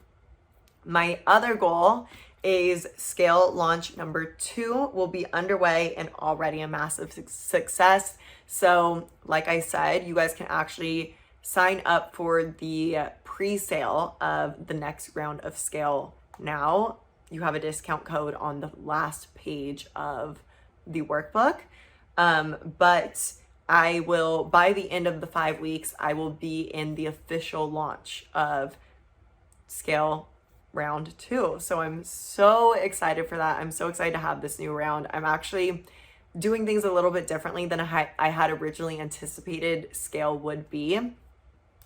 My other goal is scale launch number 2 will be underway and already a massive success. So like I said, you guys can actually sign up for the pre-sale of the next round of scale now. You have a discount code on the last page of the workbook. But I will, by the end of the 5 weeks, I will be in the official launch of scale round 2. So I'm so excited for that. I'm so excited to have this new round. I'm actually doing things a little bit differently than I had originally anticipated scale would be.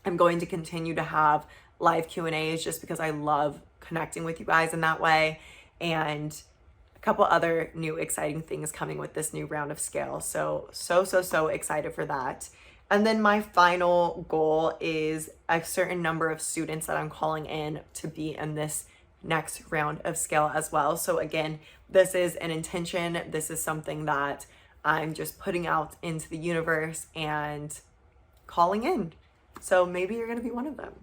I'm going to continue to have live Q&As just because I love connecting with you guys in that way, and a couple other new exciting things coming with this new round of scale. So excited for that. And then my final goal is a certain number of students that I'm calling in to be in this next round of scale as well. So again, this is an intention. This is something that I'm just putting out into the universe and calling in. So maybe you're going to be one of them.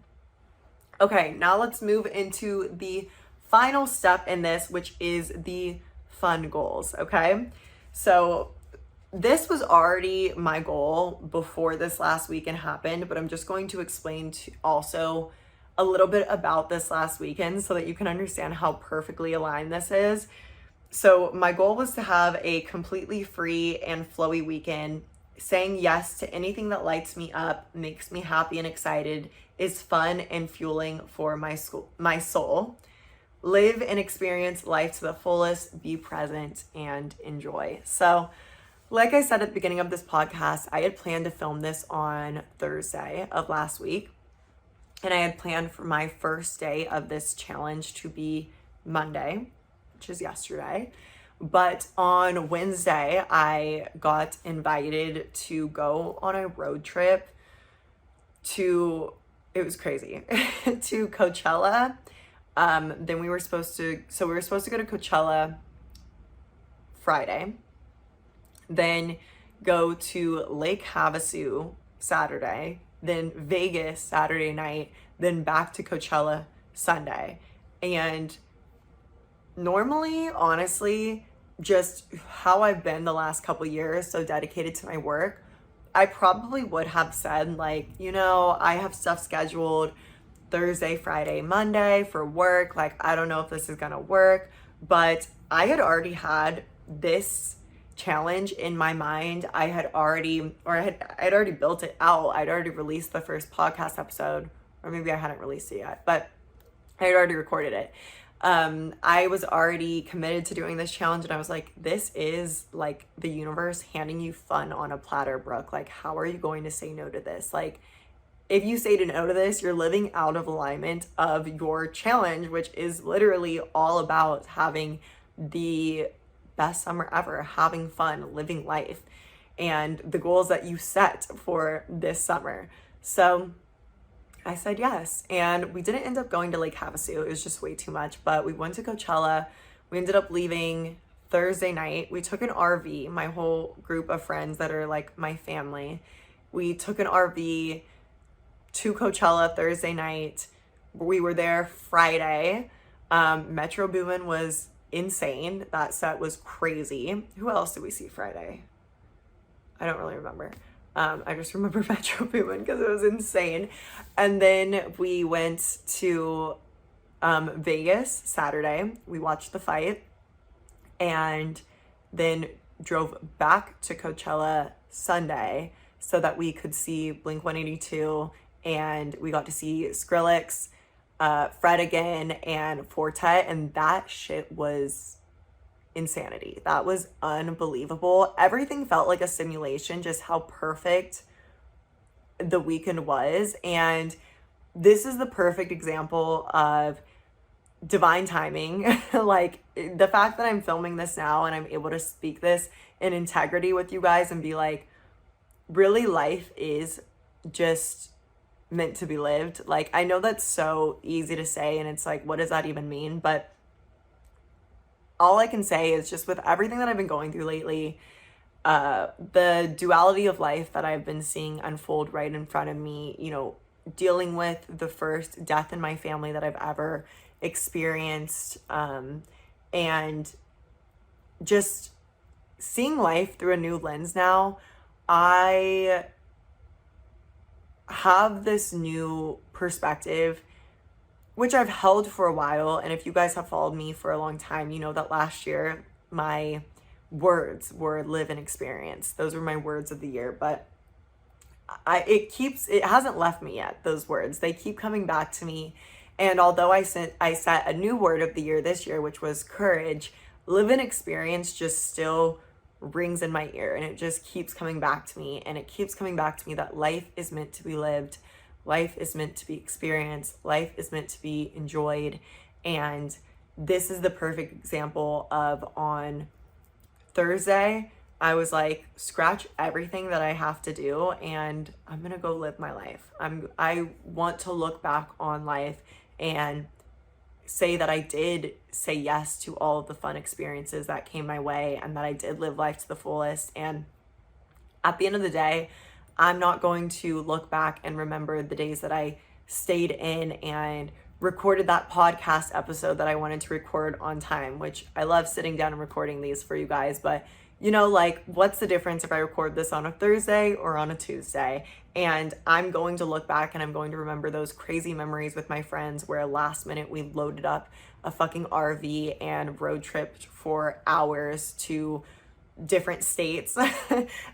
Okay, now let's move into the final step in this, which is the fun goals. Okay, so this was already my goal before this last weekend happened, but I'm just going to explain to also a little bit about this last weekend so that you can understand how perfectly aligned this is. So my goal was to have a completely free and flowy weekend, saying yes to anything that lights me up, makes me happy and excited, is fun and fueling for my soul. Live and experience life to the fullest, be present and enjoy. So like I said at the beginning of this podcast, I had planned to film this on Thursday of last week. And I had planned for my first day of this challenge to be Monday, which is yesterday. But on Wednesday, I got invited to go on a road trip to, it was crazy, to Coachella. Then we were supposed to go to Coachella Friday, then go to Lake Havasu Saturday, then Vegas Saturday night, then back to Coachella Sunday. And normally, honestly, just how I've been the last couple years, so dedicated to my work, I probably would have said like, you know, I have stuff scheduled Thursday, Friday, Monday for work. Like, I don't know if this is gonna work, but I had already had this challenge in my mind. I had already built it out. I'd already released the first podcast episode, or maybe I hadn't released it yet, but I had already recorded it. I was already committed to doing this challenge, and I was like, this is like the universe handing you fun on a platter, Brooke. Like, how are you going to say no to this? Like, if you say no to this, you're living out of alignment of your challenge, which is literally all about having the best summer ever, having fun, living life, and the goals that you set for this summer. So I said yes, and we didn't end up going to Lake Havasu. It was just way too much, but we went to Coachella. We ended up leaving Thursday night. We took an RV, my whole group of friends that are like my family. We took an RV to Coachella Thursday night. We were there Friday. Metro Boomin was insane. That set was crazy. Who else did we see Friday? I don't really remember. I just remember Metro Boomin because it was insane. And then we went to Vegas Saturday. We watched the fight and then drove back to Coachella Sunday so that we could see Blink-182, and we got to see Skrillex, Fred again, and Fortet, and that shit was insanity. That was unbelievable. Everything felt like a simulation, just how perfect the weekend was. And this is the perfect example of divine timing. Like, the fact that I'm filming this now and I'm able to speak this in integrity with you guys and be like, really, life is just meant to be lived. Like, I know that's so easy to say, and it's like, what does that even mean? But all I can say is, just with everything that I've been going through lately, the duality of life that I've been seeing unfold right in front of me, you know, dealing with the first death in my family that I've ever experienced, and just seeing life through a new lens now, I have this new perspective, which I've held for a while. And if you guys have followed me for a long time, you know that last year my words were live and experience. Those were my words of the year, but it hasn't left me yet. Those words, they keep coming back to me. And although I set a new word of the year this year, which was courage, live and experience just still rings in my ear, and it just keeps coming back to me. And it keeps coming back to me that life is meant to be lived, life is meant to be experienced, life is meant to be enjoyed. And this is the perfect example of, on Thursday, I was like, scratch everything that I have to do and I'm gonna go live my life. I want to look back on life and say that I did say yes to all of the fun experiences that came my way, and that I did live life to the fullest. And at the end of the day, I'm not going to look back and remember the days that I stayed in and recorded that podcast episode that I wanted to record on time, which I love sitting down and recording these for you guys. But you know, like, what's the difference if I record this on a Thursday or on a Tuesday? And I'm going to look back and I'm going to remember those crazy memories with my friends where last minute we loaded up a fucking RV and road tripped for hours to different states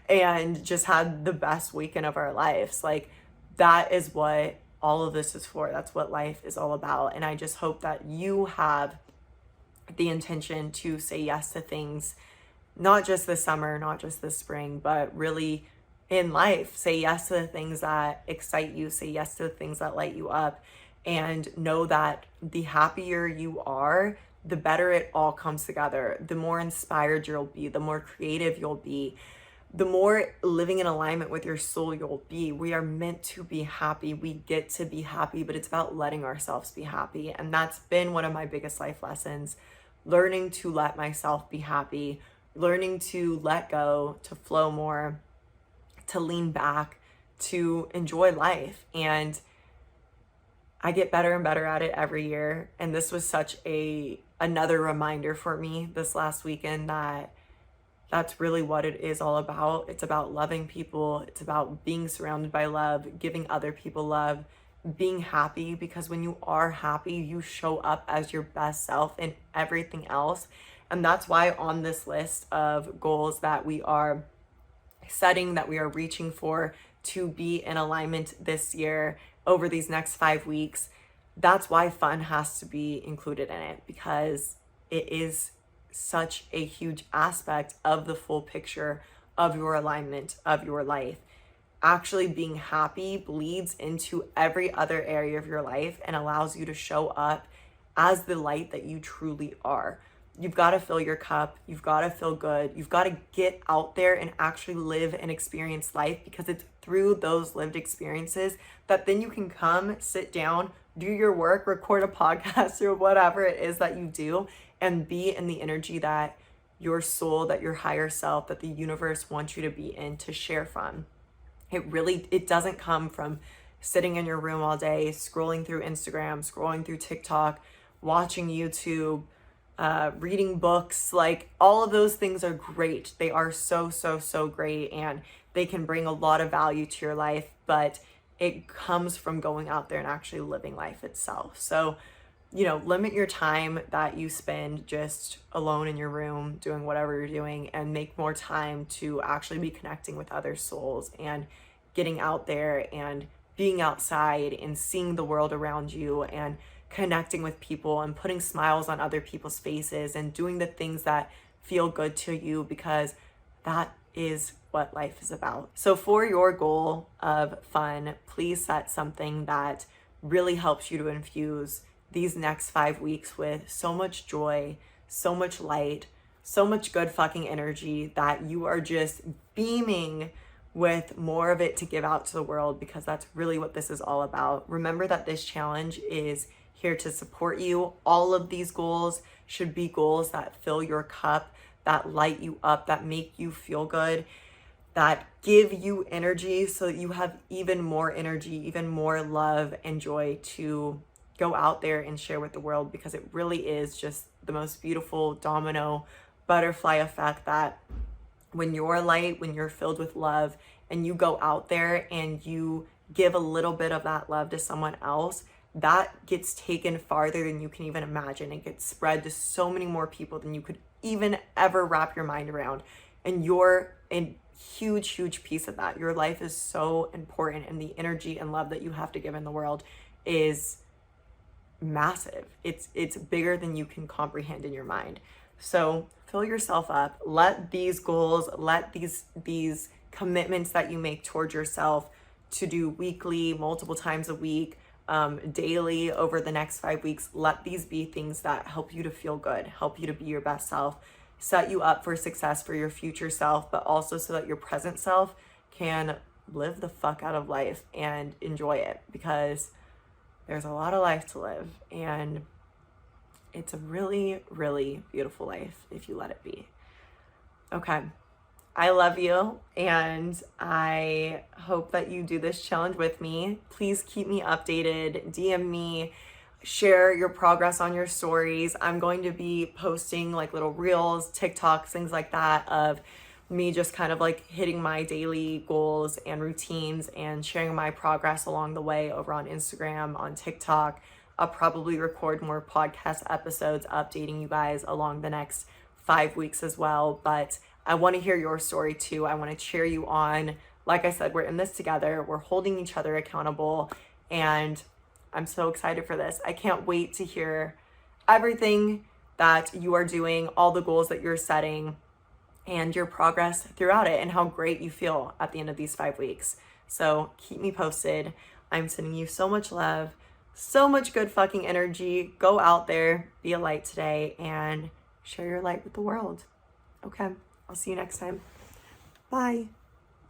and just had the best weekend of our lives. Like, that is what all of this is for. That's what life is all about. And I just hope that you have the intention to say yes to things, not just this summer, not just this spring, but really in life. Say yes to the things that excite you, say yes to the things that light you up, and know that the happier you are, the better it all comes together. The more inspired you'll be, the more creative you'll be, the more living in alignment with your soul you'll be. We are meant to be happy. We get to be happy, but it's about letting ourselves be happy. And that's been one of my biggest life lessons, learning to let myself be happy, learning to let go, to flow more, to lean back, to enjoy life. And I get better and better at it every year. And this was such another reminder for me this last weekend that that's really what it is all about. It's about loving people. It's about being surrounded by love, giving other people love, being happy, because when you are happy, you show up as your best self in everything else. And that's why on this list of goals that we are setting, that we are reaching for to be in alignment this year over these next 5 weeks, that's why fun has to be included in it, because it is such a huge aspect of the full picture of your alignment of your life. Actually being happy bleeds into every other area of your life and allows you to show up as the light that you truly are. You've got to fill your cup. You've got to feel good. You've got to get out there and actually live and experience life, because it's through those lived experiences that then you can come, sit down, do your work, record a podcast or whatever it is that you do, and be in the energy that your soul, that your higher self, that the universe wants you to be in, to share from. It doesn't come from sitting in your room all day, scrolling through Instagram, scrolling through TikTok, watching YouTube, reading books. Like, all of those things are great. They are so, so, so great, and they can bring a lot of value to your life, but it comes from going out there and actually living life itself. So, you know, limit your time that you spend just alone in your room doing whatever you're doing, and make more time to actually be connecting with other souls and getting out there and being outside and seeing the world around you and connecting with people and putting smiles on other people's faces and doing the things that feel good to you, because that is what life is about. So for your goal of fun, please set something that really helps you to infuse these next 5 weeks with so much joy, so much light, so much good fucking energy, that you are just beaming with more of it to give out to the world, because that's really what this is all about. Remember that this challenge is here to support you. All of these goals should be goals that fill your cup, that light you up, that make you feel good, that give you energy so that you have even more energy, even more love and joy to go out there and share with the world, because it really is just the most beautiful domino butterfly effect, that when you're light, when you're filled with love, and you go out there and you give a little bit of that love to someone else, that gets taken farther than you can even imagine. It gets spread to so many more people than you could even ever wrap your mind around. And you're a huge, huge piece of that. Your life is so important, and the energy and love that you have to give in the world is massive. It's bigger than you can comprehend in your mind. So fill yourself up. Let these goals, let these commitments that you make towards yourself to do weekly, multiple times a week, daily over the next 5 weeks, let these be things that help you to feel good, help you to be your best self, set you up for success for your future self, but also so that your present self can live the fuck out of life and enjoy it, because there's a lot of life to live, and it's a really, really beautiful life if you let it be. Okay. I love you, and I hope that you do this challenge with me. Please keep me updated, DM me, share your progress on your stories. I'm going to be posting like little reels, TikToks, things like that of me just kind of like hitting my daily goals and routines and sharing my progress along the way over on Instagram, on TikTok. I'll probably record more podcast episodes updating you guys along the next 5 weeks as well, but I want to hear your story too. I want to cheer you on. Like I said, we're in this together. We're holding each other accountable, and I'm so excited for this. I can't wait to hear everything that you are doing, all the goals that you're setting, and your progress throughout it, and how great you feel at the end of these 5 weeks. So keep me posted. I'm sending you so much love, so much good fucking energy. Go out there, be a light today, and share your light with the world. Okay. I'll see you next time. Bye.